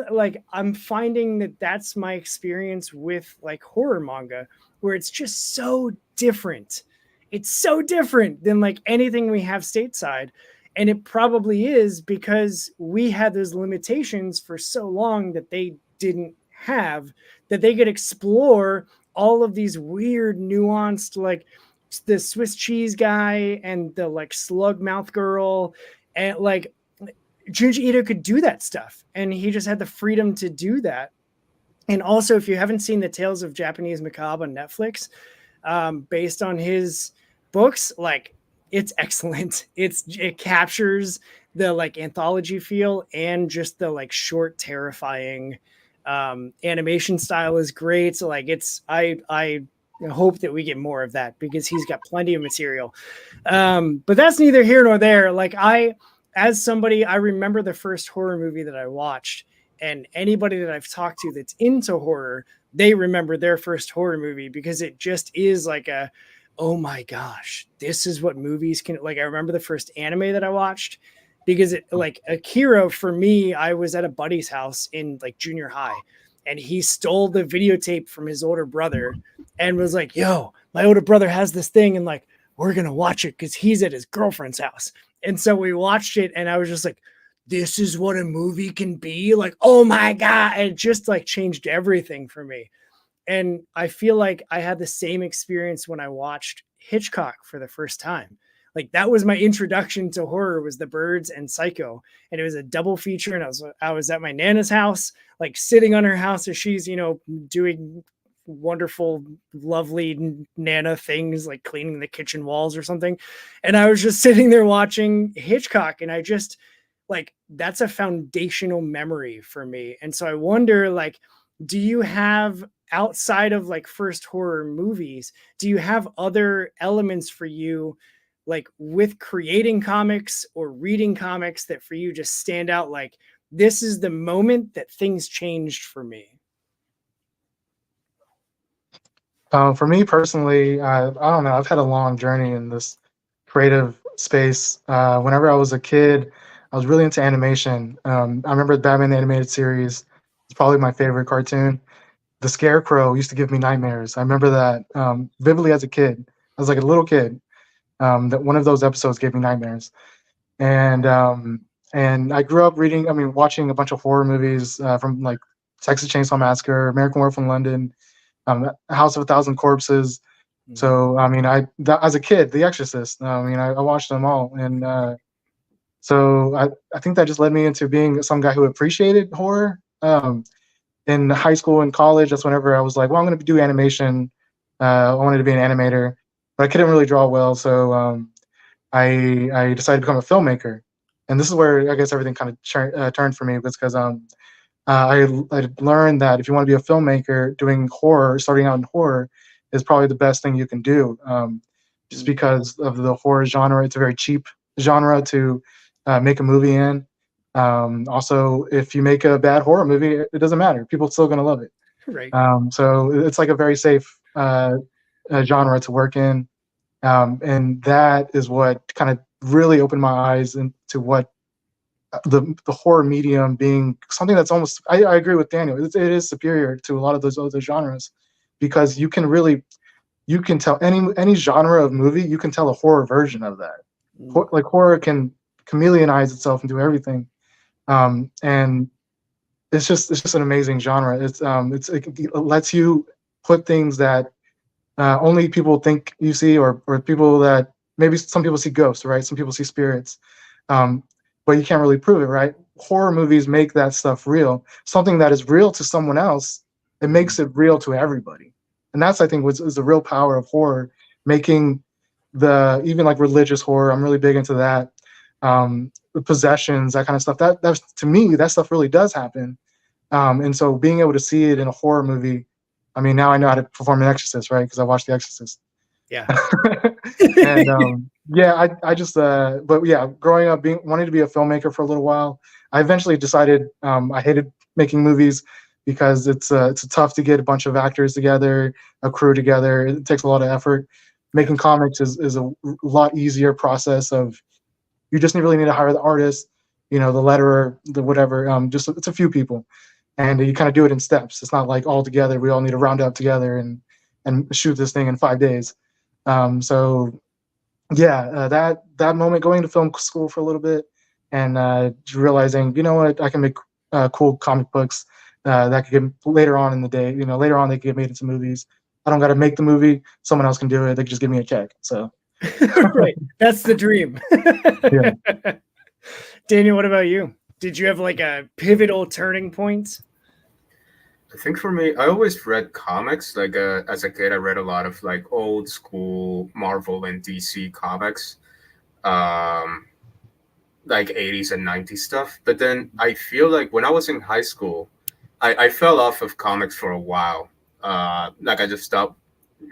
that that's my experience with like horror manga, where it's just so different. It's so different than like anything we have stateside. And it probably is because we had those limitations for so long that they didn't have, that they could explore all of these weird nuanced, like the Swiss cheese guy and the like slug mouth girl, and like Junji Ito could do that stuff, and he just had the freedom to do that. And also, if you haven't seen the Tales of Japanese Macabre on Netflix, based on his books, like it's excellent. It captures the like anthology feel and just the like short, terrifying animation style is great. So like I hope that we get more of that because he's got plenty of material. But that's neither here nor there. Like as somebody, I remember the first horror movie that I watched, and anybody that I've talked to that's into horror, they remember their first horror movie because it just is like oh my gosh, this is what movies can, like, I remember the first anime that I watched because it, like Akira, for me, I was at a buddy's house in like junior high, and he stole the videotape from his older brother and was like, yo, my older brother has this thing, and like, we're going to watch it because he's at his girlfriend's house. And so we watched it, and I was just like, this is what a movie can be. Like, oh my God. It just like changed everything for me. And I feel like I had the same experience when I watched Hitchcock for the first time. Like that was my introduction to horror, was The Birds and Psycho. And it was a double feature. And I was at my Nana's house, like sitting on her house as she's, doing wonderful, lovely Nana things like cleaning the kitchen walls or something. And I was just sitting there watching Hitchcock, and I just like, that's a foundational memory for me. And so I wonder, like, do you have, outside of like first horror movies, do you have other elements for you like with creating comics or reading comics that for you just stand out like this is the moment that things changed for me? For me personally, I don't know. I've had a long journey in this creative space. Whenever I was a kid, I was really into animation. I remember the Batman the Animated Series. It's probably my favorite cartoon. The Scarecrow used to give me nightmares. I remember that vividly as a kid. I was like a little kid. That one of those episodes gave me nightmares. And I grew up reading. I mean, watching a bunch of horror movies from like Texas Chainsaw Massacre, American Werewolf in London, House of a Thousand Corpses. So I mean, as a kid, The Exorcist. I mean, I watched them all, and so I think that just led me into being some guy who appreciated horror. In high school and college, that's whenever I was like, well, I'm going to do animation. I wanted to be an animator, but I couldn't really draw well, so I decided to become a filmmaker. And this is where I guess everything kind of turned for me, was because I learned that if you want to be a filmmaker, doing horror, starting out in horror, is probably the best thing you can do. Just because of the horror genre, it's a very cheap genre to make a movie in. Also, if you make a bad horror movie, it doesn't matter. People are still going to love it. Right. So it's like a very safe genre to work in. And that is what kind of really opened my eyes into what the horror medium being something that's almost, I agree with Daniel, it is superior to a lot of those other genres, because you can tell any genre of movie, you can tell a horror version of that. Like horror can chameleonize itself and do everything. And it's just an amazing genre. It lets you put things that only people think you see, or people that maybe some people see ghosts, right? Some people see spirits, but you can't really prove it, right? Horror movies make that stuff real. Something that is real to someone else, it makes it real to everybody, and that's, I think, is the real power of horror, making even like religious horror. I'm really big into that. The possessions, that kind of stuff. That's, to me, that stuff really does happen. And so being able to see it in a horror movie, I mean, now I know how to perform an exorcist, right? Because I watched The Exorcist. Yeah. And yeah, I just, but yeah, growing up, wanting to be a filmmaker for a little while, I eventually decided I hated making movies, because it's tough to get a bunch of actors together, a crew together. It takes a lot of effort. Making comics is a lot easier process. Of you just really need to hire the artist, the letterer, the whatever. Just it's a few people, and you kind of do it in steps. It's not like all together. We all need to round up together and shoot this thing in 5 days. So yeah, that moment, going to film school for a little bit, and realizing, you know what, I can make cool comic books that could get later on in the day. Later on they could get made into movies. I don't got to make the movie. Someone else can do it. They can just give me a check. So right, that's the dream. Yeah. Daniel, what about you? Did you have like a pivotal turning point? I think for me, I always read comics. Like as a kid, I read a lot of like old school Marvel and DC comics, like 80s and 90s stuff. But then I feel like when I was in high school, I fell off of comics for a while. Like I just stopped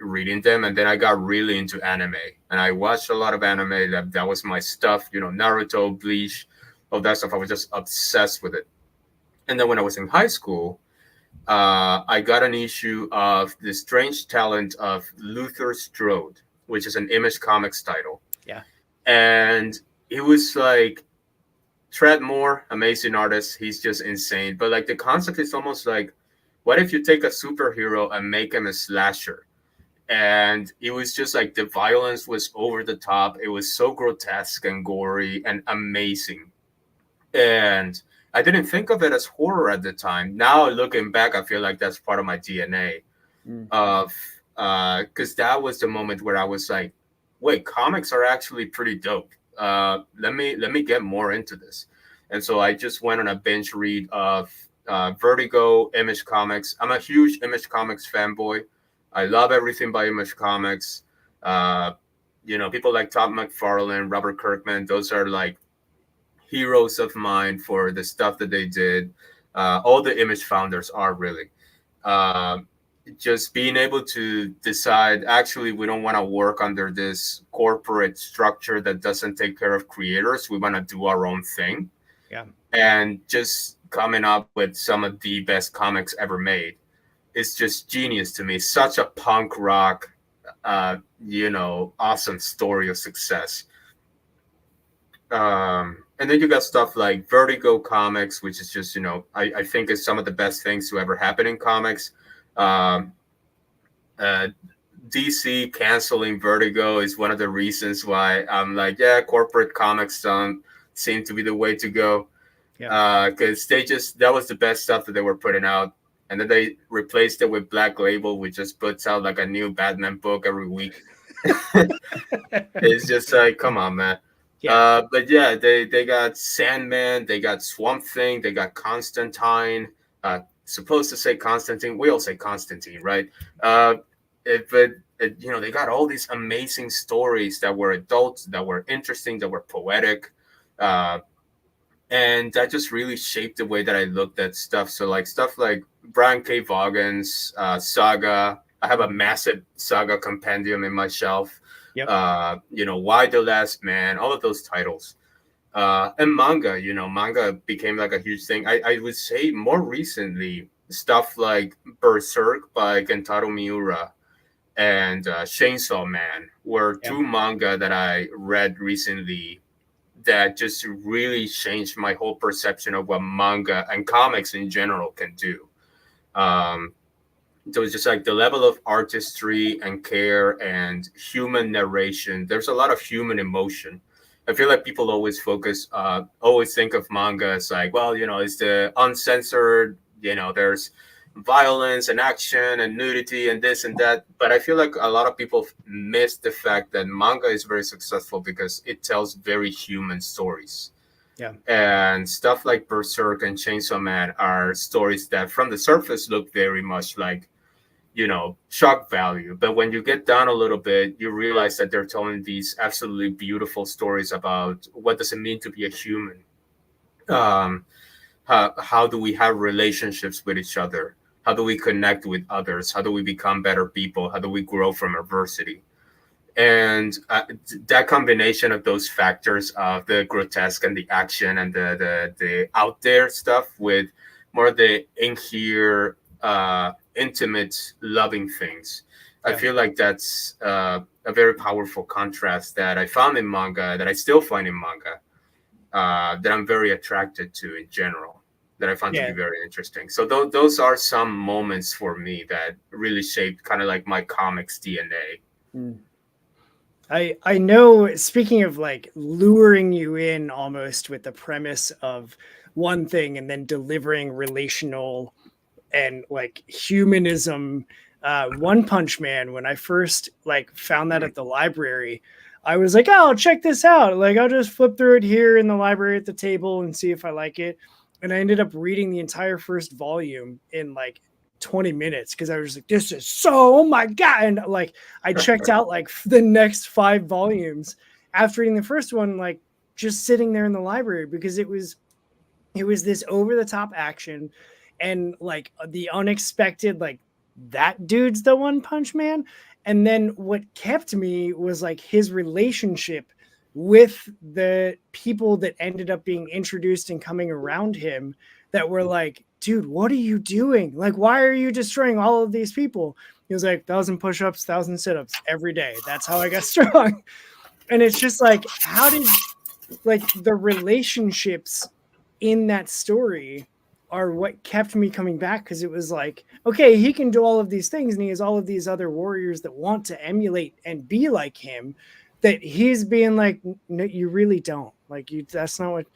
reading them, and then I got really into anime, and I watched a lot of anime. That was my stuff. Naruto, Bleach, all that stuff. I was just obsessed with it. And then when I was in high school, I got an issue of The Strange Talent of Luther Strode, which is an Image Comics title. Yeah. And it was like, Tread Moore, amazing artist. He's just insane. But like the concept is almost like, what if you take a superhero and make him a slasher? And it was just like the violence was over the top. It was so grotesque and gory and amazing. And I didn't think of it as horror at the time. Now looking back, I feel like that's part of my DNA. Of because that was the moment where I was like, wait, comics are actually pretty dope. Let me get more into this. And so I just went on a binge read of Vertigo, Image Comics. I'm a huge Image Comics fanboy. I love everything by Image Comics. People like Todd McFarlane, Robert Kirkman, those are like heroes of mine for the stuff that they did. All the Image founders are really. just being able to decide, actually, we don't want to work under this corporate structure that doesn't take care of creators. We want to do our own thing. Yeah. And just coming up with some of the best comics ever made. It's just genius to me. Such a punk rock, awesome story of success. And then you got stuff like Vertigo Comics, which is just, I think is some of the best things to ever happen in comics. DC canceling Vertigo is one of the reasons why I'm like, yeah, corporate comics don't seem to be the way to go. Yeah. Because that was the best stuff that they were putting out. And then they replaced it with Black Label, which just puts out like a new Batman book every week. It's just like, come on, man. Yeah. But yeah, they got Sandman, they got Swamp Thing, they got Constantine. Supposed to say Constantine, we all say Constantine, right? They got all these amazing stories that were adults, that were interesting, that were poetic. And that just really shaped the way that I looked at stuff. So like stuff like Brian K. Vaughan's Saga. I have a massive Saga compendium in my shelf. Yep. Why the Last Man, all of those titles. And manga, manga became like a huge thing. I would say more recently, stuff like Berserk by Kentaro Miura and Chainsaw Man were two manga that I read recently that just really changed my whole perception of what manga and comics in general can do. So it's just like the level of artistry and care and human narration. There's a lot of human emotion. I feel like people always think of manga as like, well, it's the uncensored, there's violence and action and nudity and this and that. But I feel like a lot of people miss the fact that manga is very successful because it tells very human stories. Yeah. And stuff like Berserk and Chainsaw Man are stories that from the surface look very much like, shock value. But when you get down a little bit, you realize that they're telling these absolutely beautiful stories about what does it mean to be a human. How do we have relationships with each other? How do we connect with others? How do we become better people? How do we grow from adversity? And that combination of those factors of the grotesque and the action and the out there stuff with more the in here, intimate, loving things. I feel like that's a very powerful contrast that I found in manga, that I still find in manga, that I'm very attracted to in general, that I find to be very interesting. So those are some moments for me that really shaped kind of like my comics DNA. I know, speaking of like luring you in almost with the premise of one thing and then delivering relational and like humanism, One Punch Man, when I first like found that at the library, I was like, oh, check this out. Like, I'll just flip through it here in the library at the table and see if I like it. And I ended up reading the entire first volume in like 20 minutes because I was like, this is so, oh my God. And like, I checked out like the next 5 volumes after reading the first one, like just sitting there in the library, because it was this over the top action and like the unexpected, like that dude's the One Punch Man. And then what kept me was like his relationship with the people that ended up being introduced and coming around him that were like, dude, what are you doing? Like, why are you destroying all of these people? He was like, 1,000 push-ups, 1,000 sit-ups every day. That's how I got strong. And it's just like, how did like the relationships in that story are what kept me coming back, because it was like, okay, he can do all of these things and he has all of these other warriors that want to emulate and be like him, that he's being like, no, you really don't. Like, you, that's not what.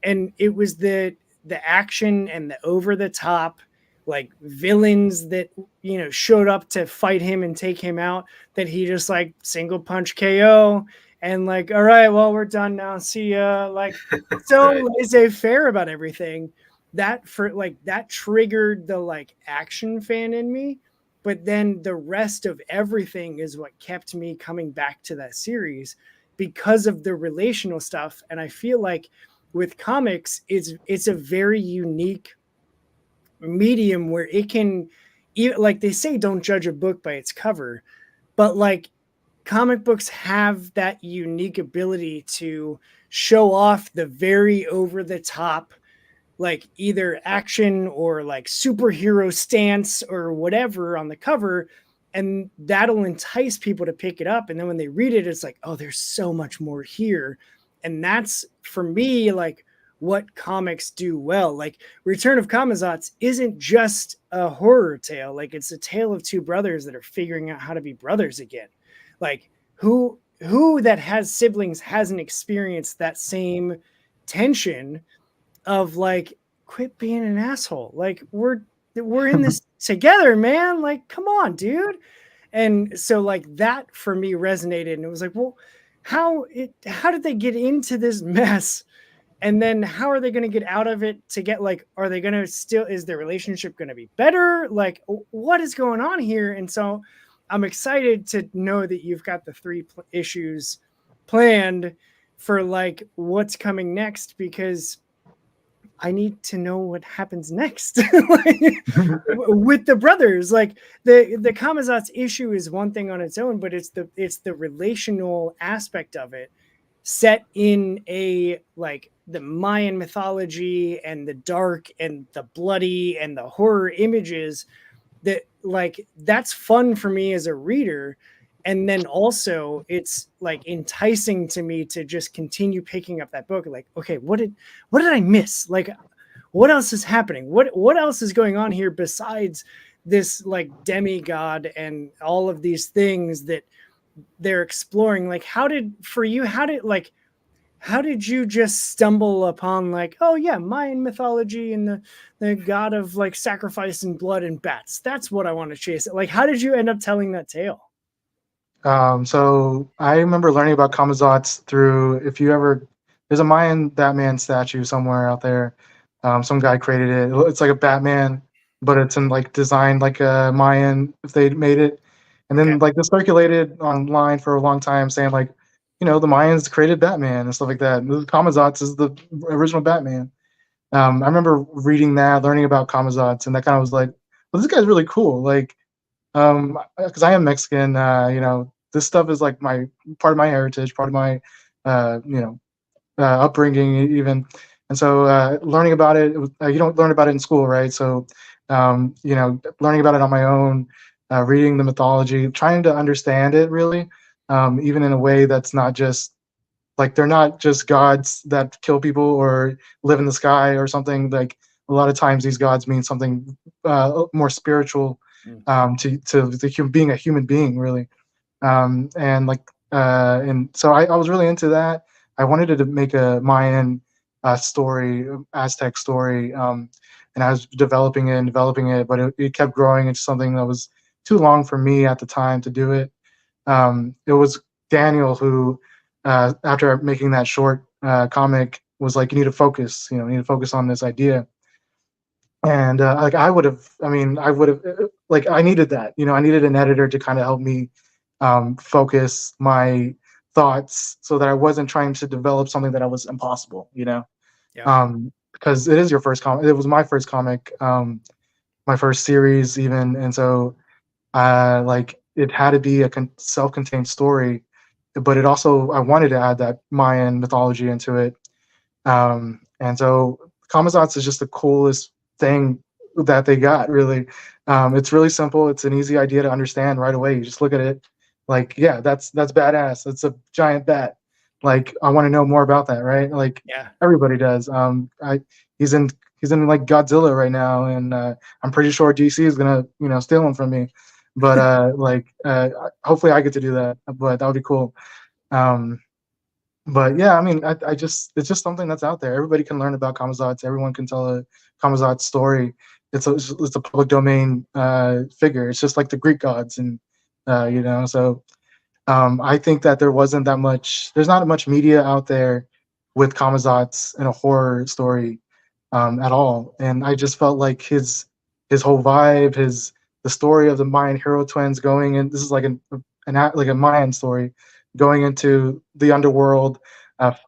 And it was the action and the over the top like villains that, you know, showed up to fight him and take him out, that he just like single punch KO and like, all right, well, we're done now, see ya. Like, so Right. laissez-faire about everything. That for like that triggered the like action fan in me, but then the rest of everything is what kept me coming back to that series, because of the relational stuff. And I feel like with comics, it's a very unique medium where it can like they say, don't judge a book by its cover, but like comic books have that unique ability to show off the very over the top, like either action or like superhero stance or whatever on the cover, and that'll entice people to pick it up, and then when they read it, it's like, oh, there's so much more here. And that's for me like what comics do well. Like Return of Camazotz isn't just a horror tale, like it's a tale of two brothers that are figuring out how to be brothers again. Like who that has siblings hasn't experienced that same tension of like, quit being an asshole, like we're in this together, man, like come on, dude. And so like that for me resonated, and it was like, well, how did they get into this mess, and then how are they going to get out of it to get like, are they going to still, is their relationship going to be better, like what is going on here? And so I'm excited to know that you've got the three issues planned for like what's coming next, because I need to know what happens next like, with the brothers. Like the Kamazotz issue is one thing on its own, but it's the relational aspect of it, set in a like the Mayan mythology and the dark and the bloody and the horror images, that like that's fun for me as a reader. And then also it's like enticing to me to just continue picking up that book, like, okay, what did I miss, like what else is happening, what else is going on here besides this like demigod and all of these things that they're exploring. Like how did you just stumble upon like, oh yeah, Mayan mythology and the god of like sacrifice and blood and bats, that's what I want to chase? Like how did you end up telling that tale? So I remember learning about Kamazotz through, if you ever, there's a Mayan Batman statue somewhere out there. Some guy created it. It's like a Batman, but it's in like designed like a Mayan if they made it. And then Okay. like this circulated online for a long time saying like, the Mayans created Batman and stuff like that. Kamazotz is the original Batman. I remember reading that, learning about Kamazotz, and that kind of was like, well, this guy's really cool. Like, because I am Mexican, this stuff is like my part of my heritage, part of my, upbringing even. And so learning about it, you don't learn about it in school, right? So, learning about it on my own, reading the mythology, trying to understand it really, even in a way that's not just like, they're not just gods that kill people or live in the sky or something. Like a lot of times these gods mean something more spiritual, to being a human being really. And so I was really into that. I wanted to make a Mayan story, Aztec story, and I was developing it, but it kept growing into something that was too long for me at the time to do it. It was Daniel who, after making that short comic, was like, you need to focus, you need to focus on this idea. And like I would have, like I needed that, I needed an editor to kind of help me focus my thoughts so that I wasn't trying to develop something that was impossible, Yeah. because it is your first comic. It was my first comic, my first series even. And so like it had to be a self-contained story, but it also, I wanted to add that Mayan mythology into it. And so Kamazotz is just the coolest thing that they got, really. It's really simple. It's an easy idea to understand right away. You just look at it like, yeah, that's badass. It's a giant bat. Like, I want to know more about that, right? Like, Yeah. everybody does. He's in like Godzilla right now, and I'm pretty sure DC is gonna, steal him from me. But hopefully I get to do that. But that would be cool. But yeah, I just, it's just something that's out there. Everybody can learn about Kamazotz. Everyone can tell a Kamazotz story. It's a public domain figure. It's just like the Greek gods, and so I think that there's not much media out there with Kamazotz in a horror story at all. And I just felt like his whole vibe, the story of the Mayan hero twins going in. This is like like a Mayan story going into the underworld,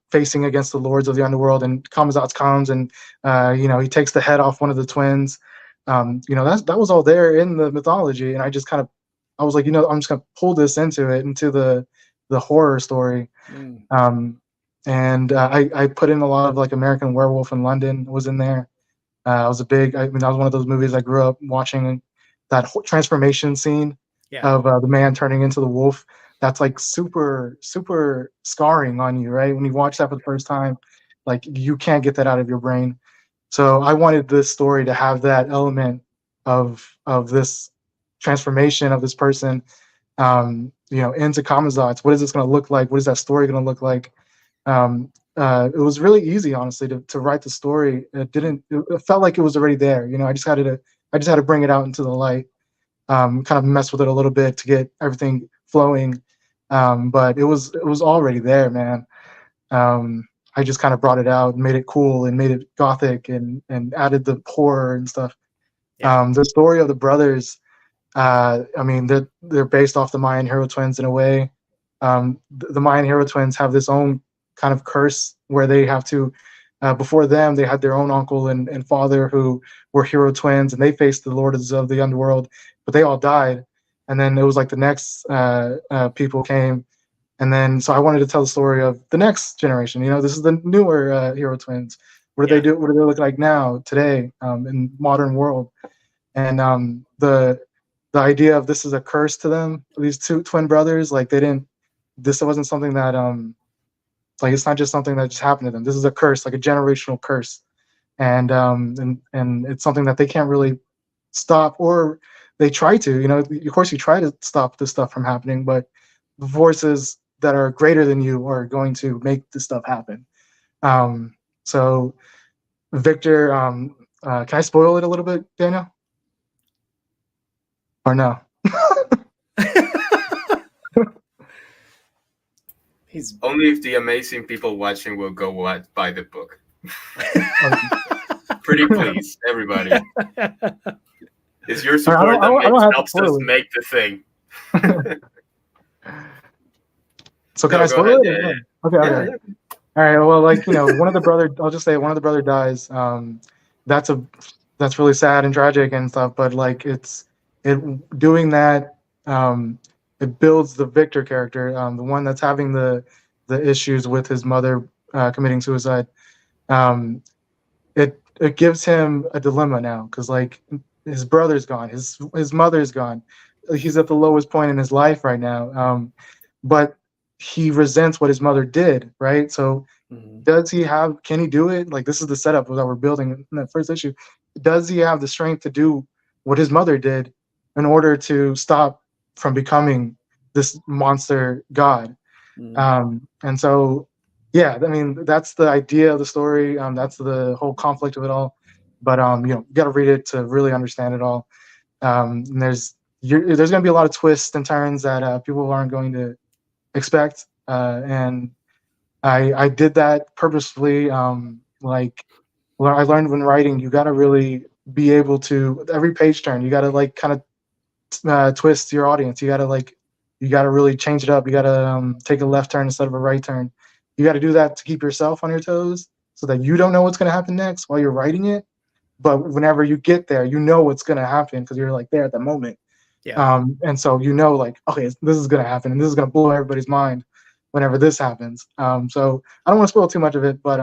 facing against the lords of the underworld, and Kamazotz comes and he takes the head off one of the twins, that was all there in the mythology, and I was like, I'm just gonna pull this into the horror story. And I put in a lot of like American Werewolf in London was in there. That was one of those movies I grew up watching, that whole transformation scene of the man turning into the wolf. That's like super, super scarring on you, right? When you watch that for the first time, like you can't get that out of your brain. So I wanted this story to have that element of this transformation of this person, into Camazotz. What is this going to look like? What is that story going to look like? It was really easy, honestly, to write the story. It felt like it was already there. I just had to bring it out into the light, kind of mess with it a little bit to get everything flowing. But it was already there, man. I just kind of brought it out and made it cool and made it gothic and added the horror and stuff. The story of the brothers, they're based off the Mayan hero twins in a way. The Mayan hero twins have this own kind of curse where they have to, before them, they had their own uncle and father who were hero twins, and they faced the lords of the underworld, but they all died. And then it was like the next people came. And then, so I wanted to tell the story of the next generation. This is the newer hero twins. What do they do? What do they look like now, today, in modern world? And the idea of this is a curse to them, these two twin brothers, like this wasn't something that, like, it's not just something that just happened to them. This is a curse, like a generational curse. And it's something that they can't really stop, or they try to, of course you try to stop this stuff from happening, but the forces that are greater than you are going to make this stuff happen. So Victor, can I spoil it a little bit, Daniel? Or no? He's only if the amazing people watching will go buy the book. Pretty please, everybody. It's your support that helps us make the thing. So can I spoil it? Yeah. Okay. Yeah. All right. Well, like, one of the brother dies. That's really sad and tragic and stuff. But like, doing that, it builds the Victor character, the one that's having the issues with his mother committing suicide. It gives him a dilemma now, because like his brother's gone, his mother's gone. He's at the lowest point in his life right now. But he resents what his mother did, right? So can he do it? Like, this is the setup that we're building in that first issue. Does he have the strength to do what his mother did in order to stop from becoming this monster god? And so, yeah, that's the idea of the story. That's the whole conflict of it all. But you got to read it to really understand it all. And there's going to be a lot of twists and turns that people aren't going to expect, and I did that purposefully. Like, what I learned when writing, you got to really be able to, every page turn, you got to like kind of twist your audience. You got to really change it up. You got to take a left turn instead of a right turn. You got to do that to keep yourself on your toes, so that you don't know what's going to happen next while you're writing it. But whenever you get there, you know what's going to happen because you're like there at the moment. And so like, okay, this is going to happen, and this is going to blow everybody's mind whenever this happens. So I don't want to spoil too much of it, but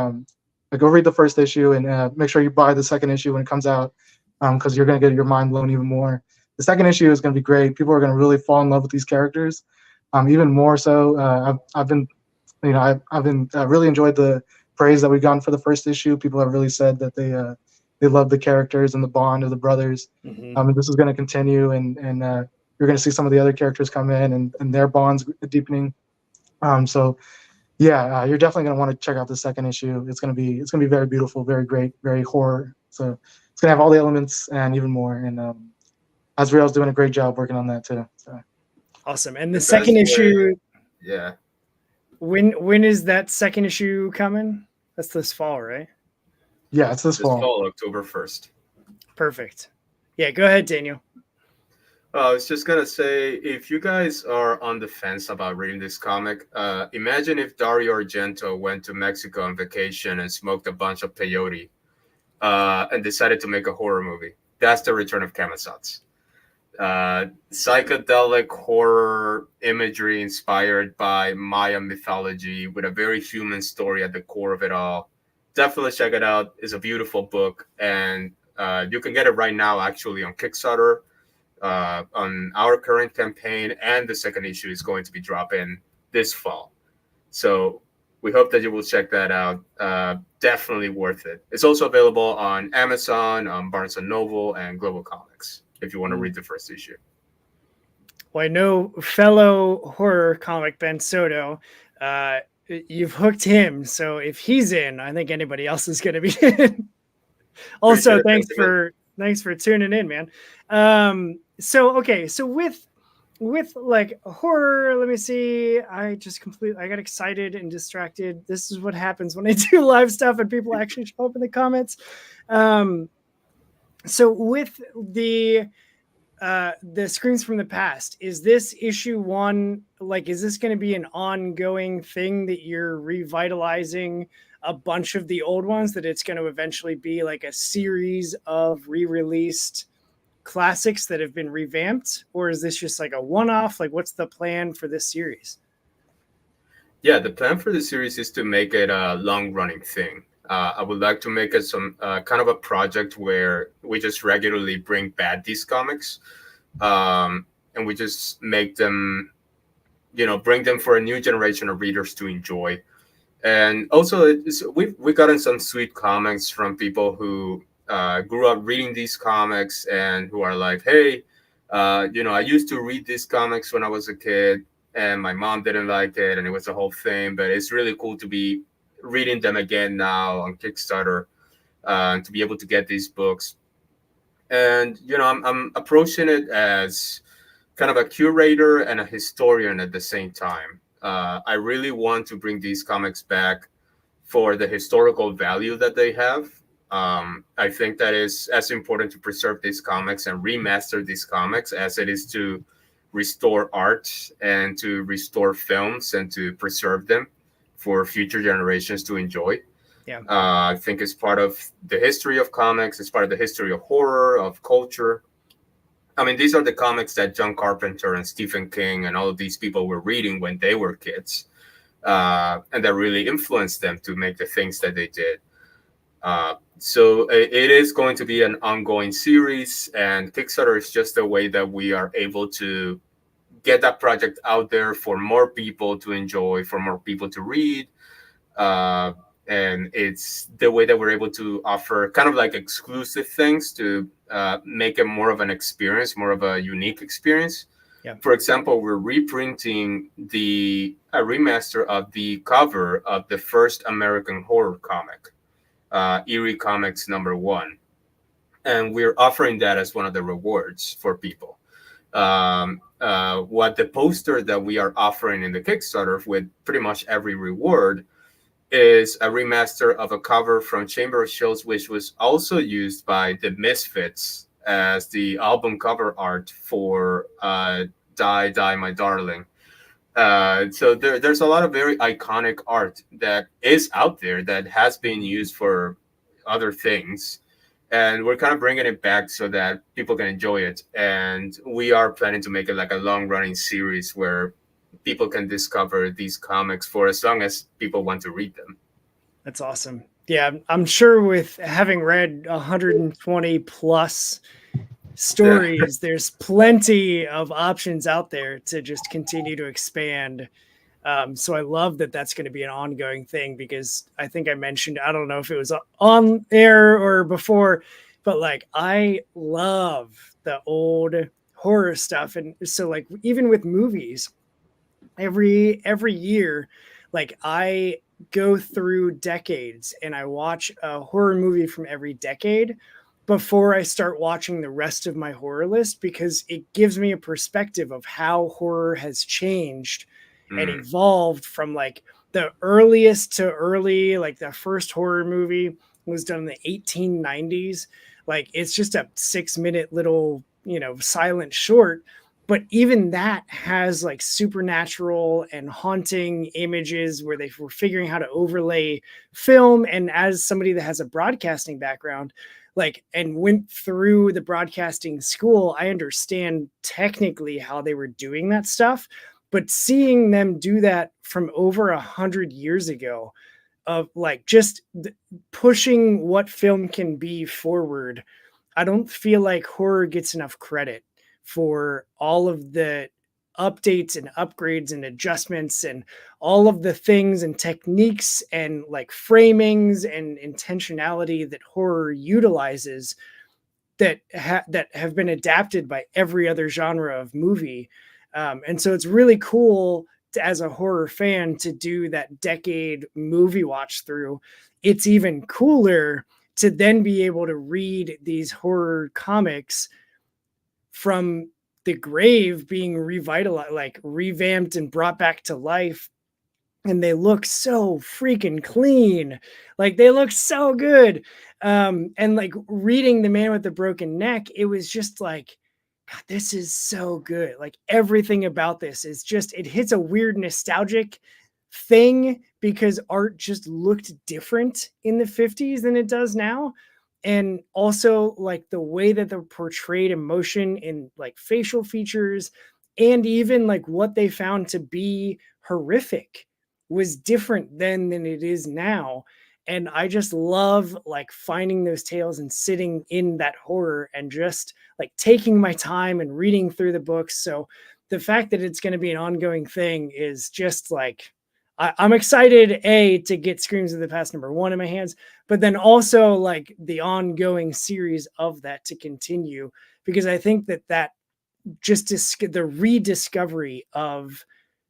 go read the first issue and make sure you buy the second issue when it comes out, because you're going to get your mind blown even more. The second issue is going to be great. People are going to really fall in love with these characters, even more so. I've been really enjoyed the praise that we've gotten for the first issue. People have really said that they love the characters and the bond of the brothers. And this is going to continue, and you're going to see some of the other characters come in and their bonds deepening. So yeah, you're definitely going to want to check out the second issue. It's going to be very beautiful, very great, very horror. So it's going to have all the elements and even more. And Azrael's doing a great job working on that too. So awesome. And the second issue, yeah. When is that second issue coming? That's this fall, right? Yeah, it's this fall, October 1st. Perfect. Yeah, go ahead, Daniel. I was just going to say, if you guys are on the fence about reading this comic, imagine if Dario Argento went to Mexico on vacation and smoked a bunch of peyote and decided to make a horror movie. that's the Return of Camazotz. Psychedelic horror imagery inspired by Maya mythology with a very human story at the core of it all. Definitely check it out. It's a beautiful book, and you can get it right now actually on Kickstarter, on our current campaign, and the second issue is going to be dropping this fall. So we hope that you will check that out. Definitely worth it. It's also available on Amazon, Barnes and Noble, and Global Comics if you want to read the first issue. Well, I know fellow horror comic Ben Soto, you've hooked him. So if he's in, I think anybody else is going to be in. Also, thanks for tuning in, man. So with like horror, let me see. I got excited and distracted. This is what happens when I do live stuff and people actually show up in the comments. So with the Screams from the Past, is this issue 1, like, is this going to be an ongoing thing that you're revitalizing a bunch of the old ones, that it's going to eventually be like a series of re-released classics that have been revamped, or is this just like a one-off? Like, what's the plan for this series? Yeah, the plan for the series is to make it a long-running thing. I would like to make it some kind of a project where we just regularly bring back these comics, and we just make them, bring them for a new generation of readers to enjoy. And also, we've gotten some sweet comments from people who grew up reading these comics and who are like, hey, I used to read these comics when I was a kid, and my mom didn't like it, and it was a whole thing. But it's really cool to be reading them again now on Kickstarter, to be able to get these books. And I'm approaching it as kind of a curator and a historian at the same time. I really want to bring these comics back for the historical value that they have. I think that is as important to preserve these comics and remaster these comics as it is to restore art and to restore films and to preserve them for future generations to enjoy. Yeah. I think it's part of the history of comics. It's part of the history of horror, of culture. I mean, these are the comics that John Carpenter and Stephen King and all of these people were reading when they were kids, and that really influenced them to make the things that they did. So it is going to be an ongoing series, and Kickstarter is just a way that we are able to get that project out there for more people to enjoy, for more people to read. And it's the way that we're able to offer kind of like exclusive things to make it more of an experience, more of a unique experience. Yeah. For example, we're reprinting a remaster of the cover of the first American horror comic, Eerie Comics #1. And we're offering that as one of the rewards for people. What the poster that we are offering in the Kickstarter with pretty much every reward is a remaster of a cover from Chamber of Chills, which was also used by the Misfits as the album cover art for Die, Die, My Darling. So there's a lot of very iconic art that is out there that has been used for other things. And we're kind of bringing it back so that people can enjoy it. And we are planning to make it like a long-running series where people can discover these comics for as long as people want to read them. That's awesome. Yeah, I'm sure with having read 120 plus stories, there's plenty of options out there to just continue to expand. So I love that that's going to be an ongoing thing, because I think I mentioned, I don't know if it was on air or before, but like, I love the old horror stuff. And so like, even with movies, every year, like, I go through decades and I watch a horror movie from every decade before I start watching the rest of my horror list, because it gives me a perspective of how horror has changed and evolved from like the earliest to early, like the first horror movie was done in the 1890s. Like, it's just a 6-minute little, silent short. but even that has like supernatural and haunting images where they were figuring how to overlay film. And as somebody that has a broadcasting background, like, and went through the broadcasting school, I understand technically how they were doing that stuff. But seeing them do that from over 100 years ago, of like just pushing what film can be forward, I don't feel like horror gets enough credit for all of the updates and upgrades and adjustments and all of the things and techniques and like framings and intentionality that horror utilizes that that have been adapted by every other genre of movie. And so it's really cool to, as a horror fan, to do that decade movie watch through. It's even cooler to then be able to read these horror comics from the grave, being revitalized, like revamped and brought back to life. And they look so freaking clean. Like they look so good. And like reading The Man with the Broken Neck, it was just like, God, this is so good. Like everything about this is just, it hits a weird nostalgic thing because art just looked different in the 50s than it does now. And also like the way that they're portrayed emotion in like facial features, and even like what they found to be horrific was different then than it is now. And I just love like finding those tales and sitting in that horror and just like taking my time and reading through the books. So the fact that it's going to be an ongoing thing is just like, I'm excited to get Screams of the Past #1 in my hands, but then also like the ongoing series of that to continue, because I think that just the rediscovery of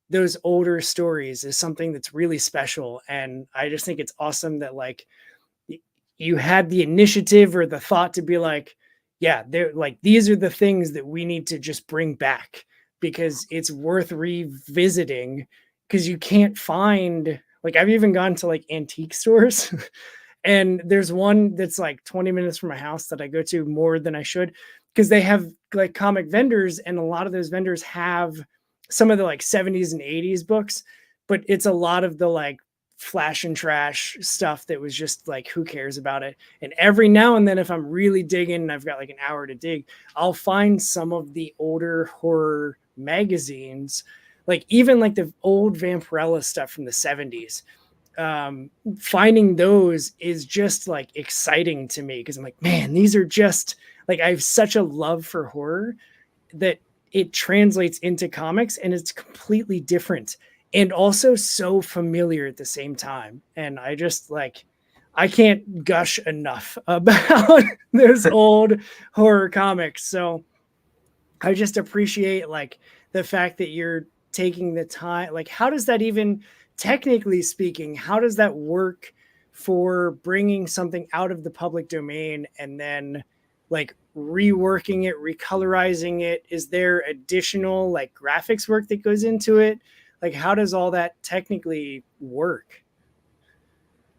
those older stories is something that's really special. And I just think it's awesome that like you had the initiative or the thought to be like, yeah, they're like, these are the things that we need to just bring back because it's worth revisiting, because you can't find, like, I've even gone to like antique stores and there's one that's like 20 minutes from my house that I go to more than I should, because they have like comic vendors, and a lot of those vendors have some of the like 70s and 80s books, but it's a lot of the like flash and trash stuff that was just like, who cares about it? And every now and then, if I'm really digging and I've got like an hour to dig, I'll find some of the older horror magazines, like even like the old Vampirella stuff from the 70s. Finding those is just like exciting to me, because I'm like, man, these are just like, I have such a love for horror that it translates into comics, and it's completely different and also so familiar at the same time. And I just like, I can't gush enough about those old horror comics. So I just appreciate like the fact that you're taking the time. Like, how does that even, technically speaking, how does that work for bringing something out of the public domain and then like reworking it, recolorizing it? Is there additional like graphics work that goes into it? Like, how does all that technically work?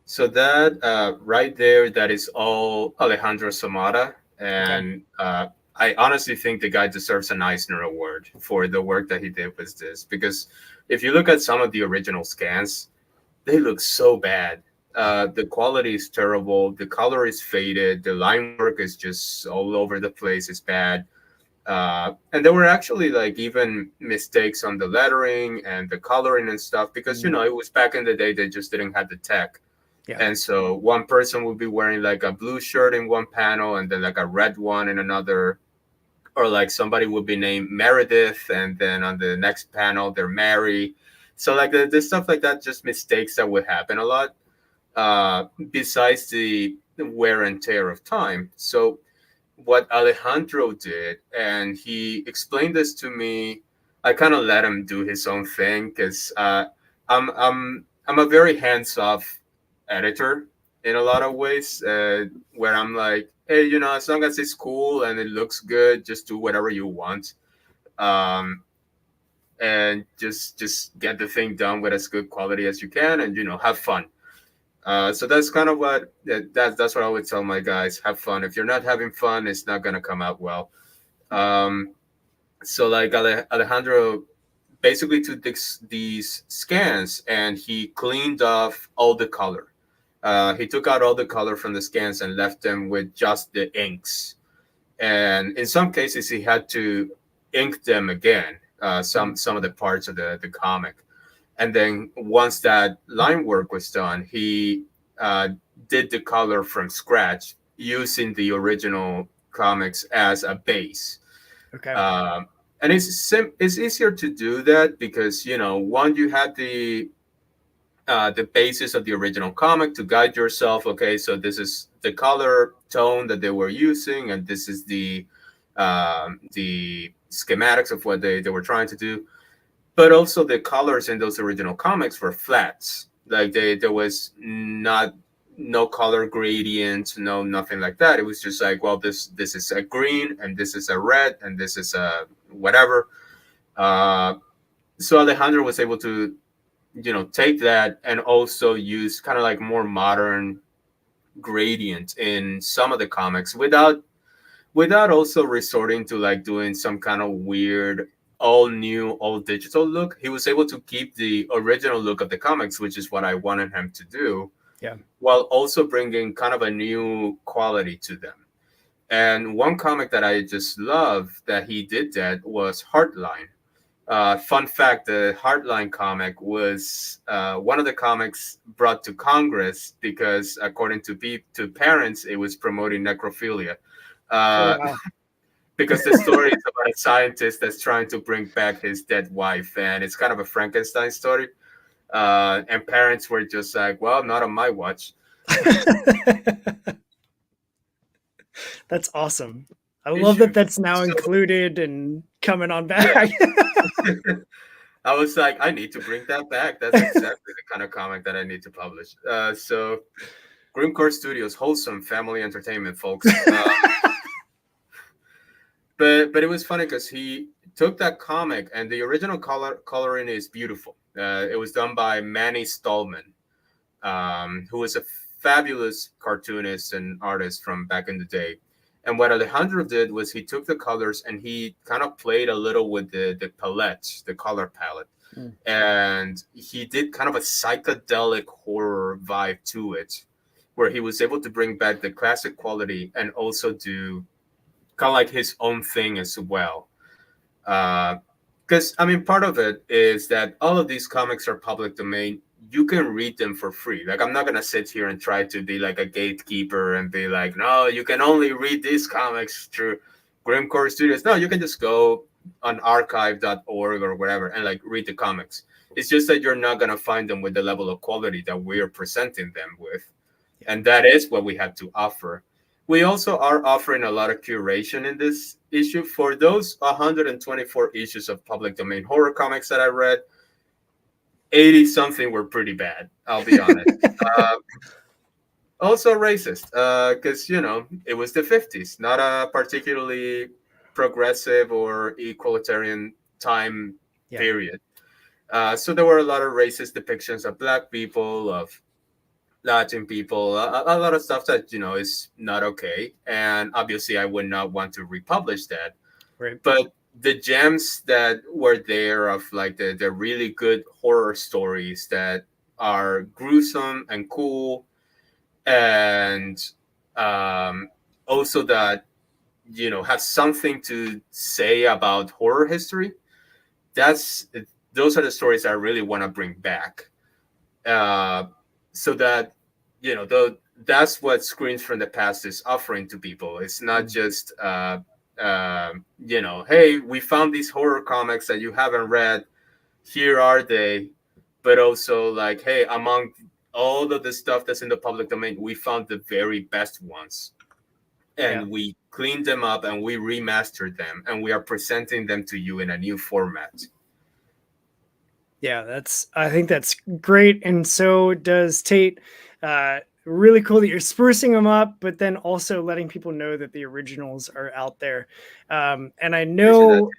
So that right there, that is all Alejandro Somada, and I honestly think the guy deserves an Eisner Award for the work that he did with this, because if you look at some of the original scans, they look so bad. The quality is terrible. The color is faded. The line work is just all over the place. It's bad. And there were actually like even mistakes on the lettering and the coloring and stuff, because, you know, it was back in the day, they just didn't have the tech. Yeah. And so one person would be wearing like a blue shirt in one panel and then like a red one in another, or like somebody would be named Meredith and then on the next panel they're Mary. So like there's stuff like that, just mistakes that would happen a lot, besides the wear and tear of time. So what Alejandro did, and he explained this to me, I kind of let him do his own thing, because I'm a very hands-off editor in a lot of ways, where I'm like, hey, you know, as long as it's cool and it looks good, just do whatever you want, and just get the thing done with as good quality as you can, and, you know, have fun. So that's kind of what that's what I would tell my guys: have fun. If you're not having fun, it's not gonna come out well. So like Alejandro basically took these scans and he cleaned off all the color. He took out all the color from the scans and left them with just the inks. And in some cases, he had to ink them again. Some of the parts of the comic. And then once that line work was done, he did the color from scratch using the original comics as a base. Okay. And it's easier to do that because one, you had the basis of the original comic to guide yourself. Okay, so this is the color tone that they were using, and this is the schematics of what they were trying to do. But also the colors in those original comics were flats. Like there was no color gradient, no nothing like that. It was just like, well, this is a green, and this is a red, and this is a whatever. So Alejandro was able to take that and also use kind of like more modern gradient in some of the comics without also resorting to like doing some kind of weird all new all digital look. He was able to keep the original look of the comics, which is what I wanted him to do, Yeah. while also bringing kind of a new quality to them. And one comic that I just love that he did that was Heartline. Fun fact: the Heartline comic was one of the comics brought to Congress because, according to parents, it was promoting necrophilia. Oh, Uh, wow. because the story is about a scientist that's trying to bring back his dead wife, and it's kind of a Frankenstein story. And parents were just like, "Well, not on my watch." That's awesome. I love Issue. that that's now So, included and coming on yeah. back. I was like, I need to bring that back. That's exactly the kind of comic that I need to publish. So Grimmcore Studios, wholesome family entertainment, folks. But it was funny because he took that comic and the original coloring is beautiful. It was done by Manny Stallman, who was a fabulous cartoonist and artist from back in the day. And what Alejandro did was he took the colors and he kind of played a little with the palette, the color palette. Mm. And he did kind of a psychedelic horror vibe to it, where he was able to bring back the classic quality and also do kind of like his own thing as well. Because I mean, part of it is that all of these comics are public domain. You can read them for free. Like, I'm not gonna sit here and try to be like a gatekeeper and be like, no, you can only read these comics through Grimmcore Studios. No, you can just go on archive.org or whatever and like read the comics. It's just that you're not gonna find them with the level of quality that we're presenting them with, and that is what we have to offer. We also are offering a lot of curation in this issue. For those 124 issues of public domain horror comics that I read, 80 something were pretty bad, I'll be honest. Also racist, because, it was the 50s, not a particularly progressive or equalitarian time period. So there were a lot of racist depictions of Black people, of Latin people, a lot of stuff that is not okay, and obviously I would not want to republish that. Right. But the gems that were there of like the really good horror stories that are gruesome and cool, and also that have something to say about horror history. Those are the stories I really want to bring back. So that that's what Screens from the Past is offering to people. It's not just hey, we found these horror comics that you haven't read, here are they, but also like, hey, among all of the stuff that's in the public domain, we found the very best ones, and we cleaned them up and we remastered them, and we are presenting them to you in a new format. Yeah, I think that's great. And so does Tate. Really cool that you're sprucing them up, but then also letting people know that the originals are out there. And I know,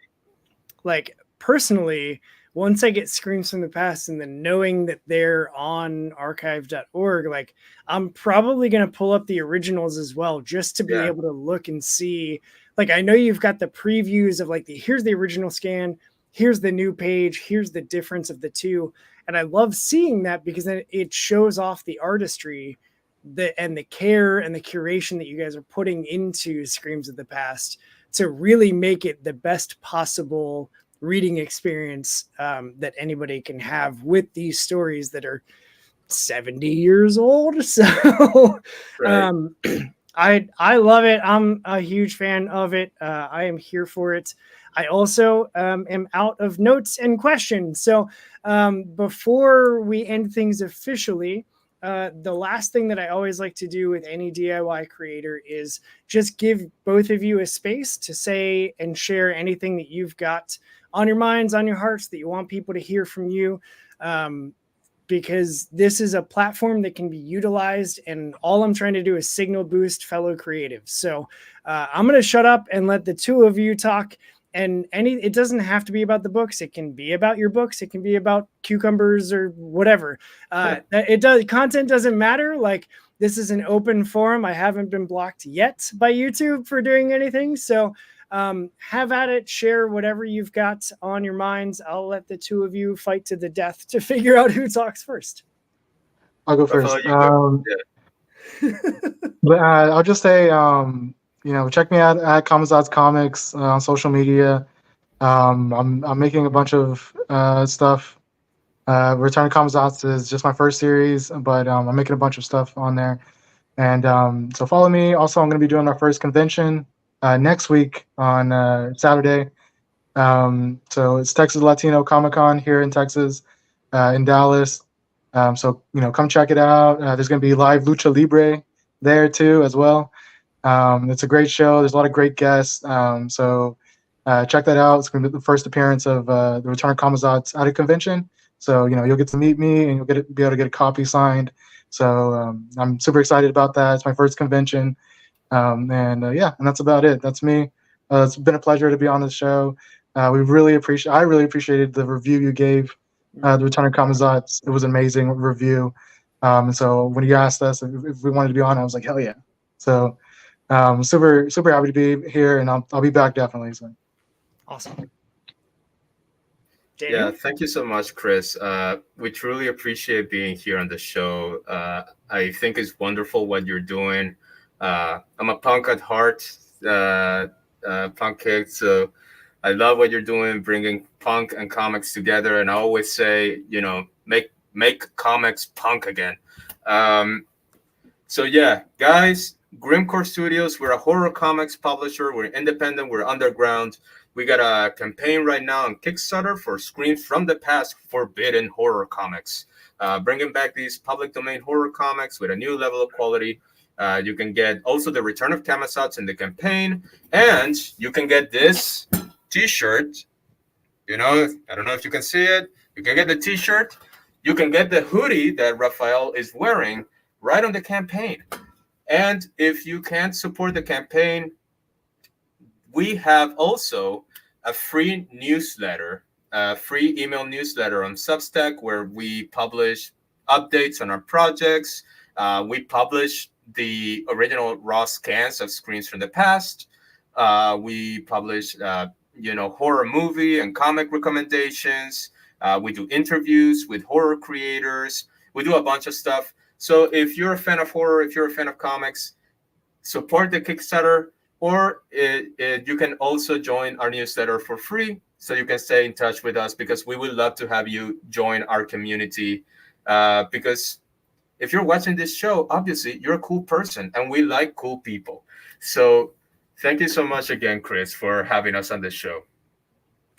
like, personally, once I get Screams from the Past and then knowing that they're on archive.org, like I'm probably going to pull up the originals as well, just to be able to look and see. Like, I know you've got the previews of like here's the original scan, here's the new page, here's the difference of the two. And I love seeing that because then it shows off the artistry and the care and the curation that you guys are putting into Screams of the Past to really make it the best possible reading experience that anybody can have with these stories that are 70 years old. So I love it. I'm a huge fan of it. I am here for it. I also am out of notes and questions. So before we end things officially, the last thing that I always like to do with any DIY creator is just give both of you a space to say and share anything that you've got on your minds, on your hearts, that you want people to hear from you. Because this is a platform that can be utilized, and all I'm trying to do is signal boost fellow creatives. So I'm going to shut up and let the two of you talk. And it doesn't have to be about the books. It can be about your books. It can be about cucumbers or whatever. Content doesn't matter. Like, this is an open forum. I haven't been blocked yet by YouTube for doing anything. So have at it. Share whatever you've got on your minds. I'll let the two of you fight to the death to figure out who talks first. I'll go first. But I'll just say, check me out at Camazotz Comics on social media. I'm making a bunch of stuff. Return of Camazotz is just my first series, but I'm making a bunch of stuff on there. And so follow me. Also, I'm going to be doing our first convention next week on Saturday. So it's Texas Latino Comic Con here in Texas, in Dallas. So come check it out. There's going to be live Lucha Libre there too as well. It's a great show. There's a lot of great guests. So check that out. It's going to be the first appearance of the Return of Camazotz at a convention. So you'll get to meet me and you'll be able to get a copy signed. So I'm super excited about that. It's my first convention. And that's about it. That's me. It's been a pleasure to be on the show. I really appreciated the review you gave the Return of Camazotz. It was an amazing review. And so when you asked us if we wanted to be on, I was like, hell yeah. So super happy to be here, and I'll be back definitely. So awesome. Daniel? Yeah, thank you so much, Chris. We truly appreciate being here on the show. I think it's wonderful what you're doing. I'm a punk at heart, punk kid, so I love what you're doing, bringing punk and comics together. And I always say, make comics punk again. So yeah, guys, Grimmcore Studios, we're a horror comics publisher. We're independent. We're underground. We got a campaign right now on Kickstarter for Screams from the Past Forbidden Horror Comics. Bringing back these public domain horror comics with a new level of quality. You can get also the Return of Camazotz in the campaign. And you can get this t-shirt. I don't know if you can see it. You can get the t-shirt. You can get the hoodie that Rafael is wearing right on the campaign. And if you can't support the campaign, we have also a free newsletter, a free email newsletter on Substack where we publish updates on our projects. We publish the original raw scans of Screams from the Past. We publish, horror movie and comic recommendations. We do interviews with horror creators. We do a bunch of stuff. So if you're a fan of horror, if you're a fan of comics, support the Kickstarter, or you can also join our newsletter for free so you can stay in touch with us, because we would love to have you join our community. Because if you're watching this show, obviously you're a cool person and we like cool people. So thank you so much again, Chris, for having us on this show.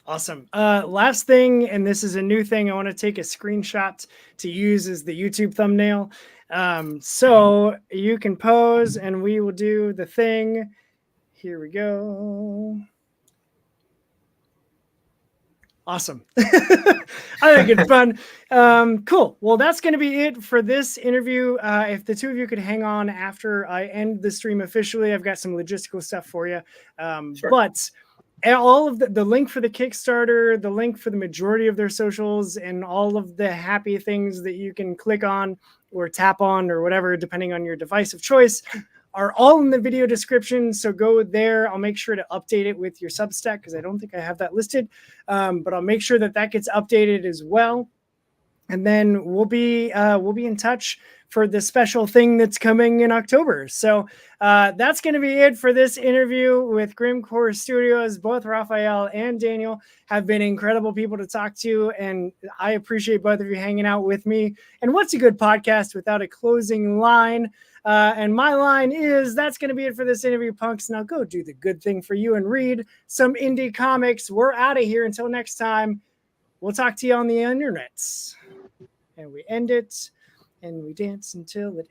Awesome. Last thing, and this is a new thing, I want to take a screenshot to use as the YouTube thumbnail. So you can pose and we will do the thing. Here we go. Awesome. I think it's fun. Cool. Well, that's going to be it for this interview. If the two of you could hang on after I end the stream officially, I've got some logistical stuff for you. Sure. But all of the link for the Kickstarter, the link for the majority of their socials, and all of the happy things that you can click on or tap on or whatever, depending on your device of choice, are all in the video description. So go there. I'll make sure to update it with your Substack because I don't think I have that listed, but I'll make sure that gets updated as well. And then we'll be in touch for the special thing that's coming in October. So that's going to be it for this interview with Grimmcore Studios. Both Rafael and Daniel have been incredible people to talk to, and I appreciate both of you hanging out with me. And what's a good podcast without a closing line? And my line is, that's going to be it for this interview, punks. Now go do the good thing for you and read some indie comics. We're out of here. Until next time, we'll talk to you on the internets. And we end it, and we dance until it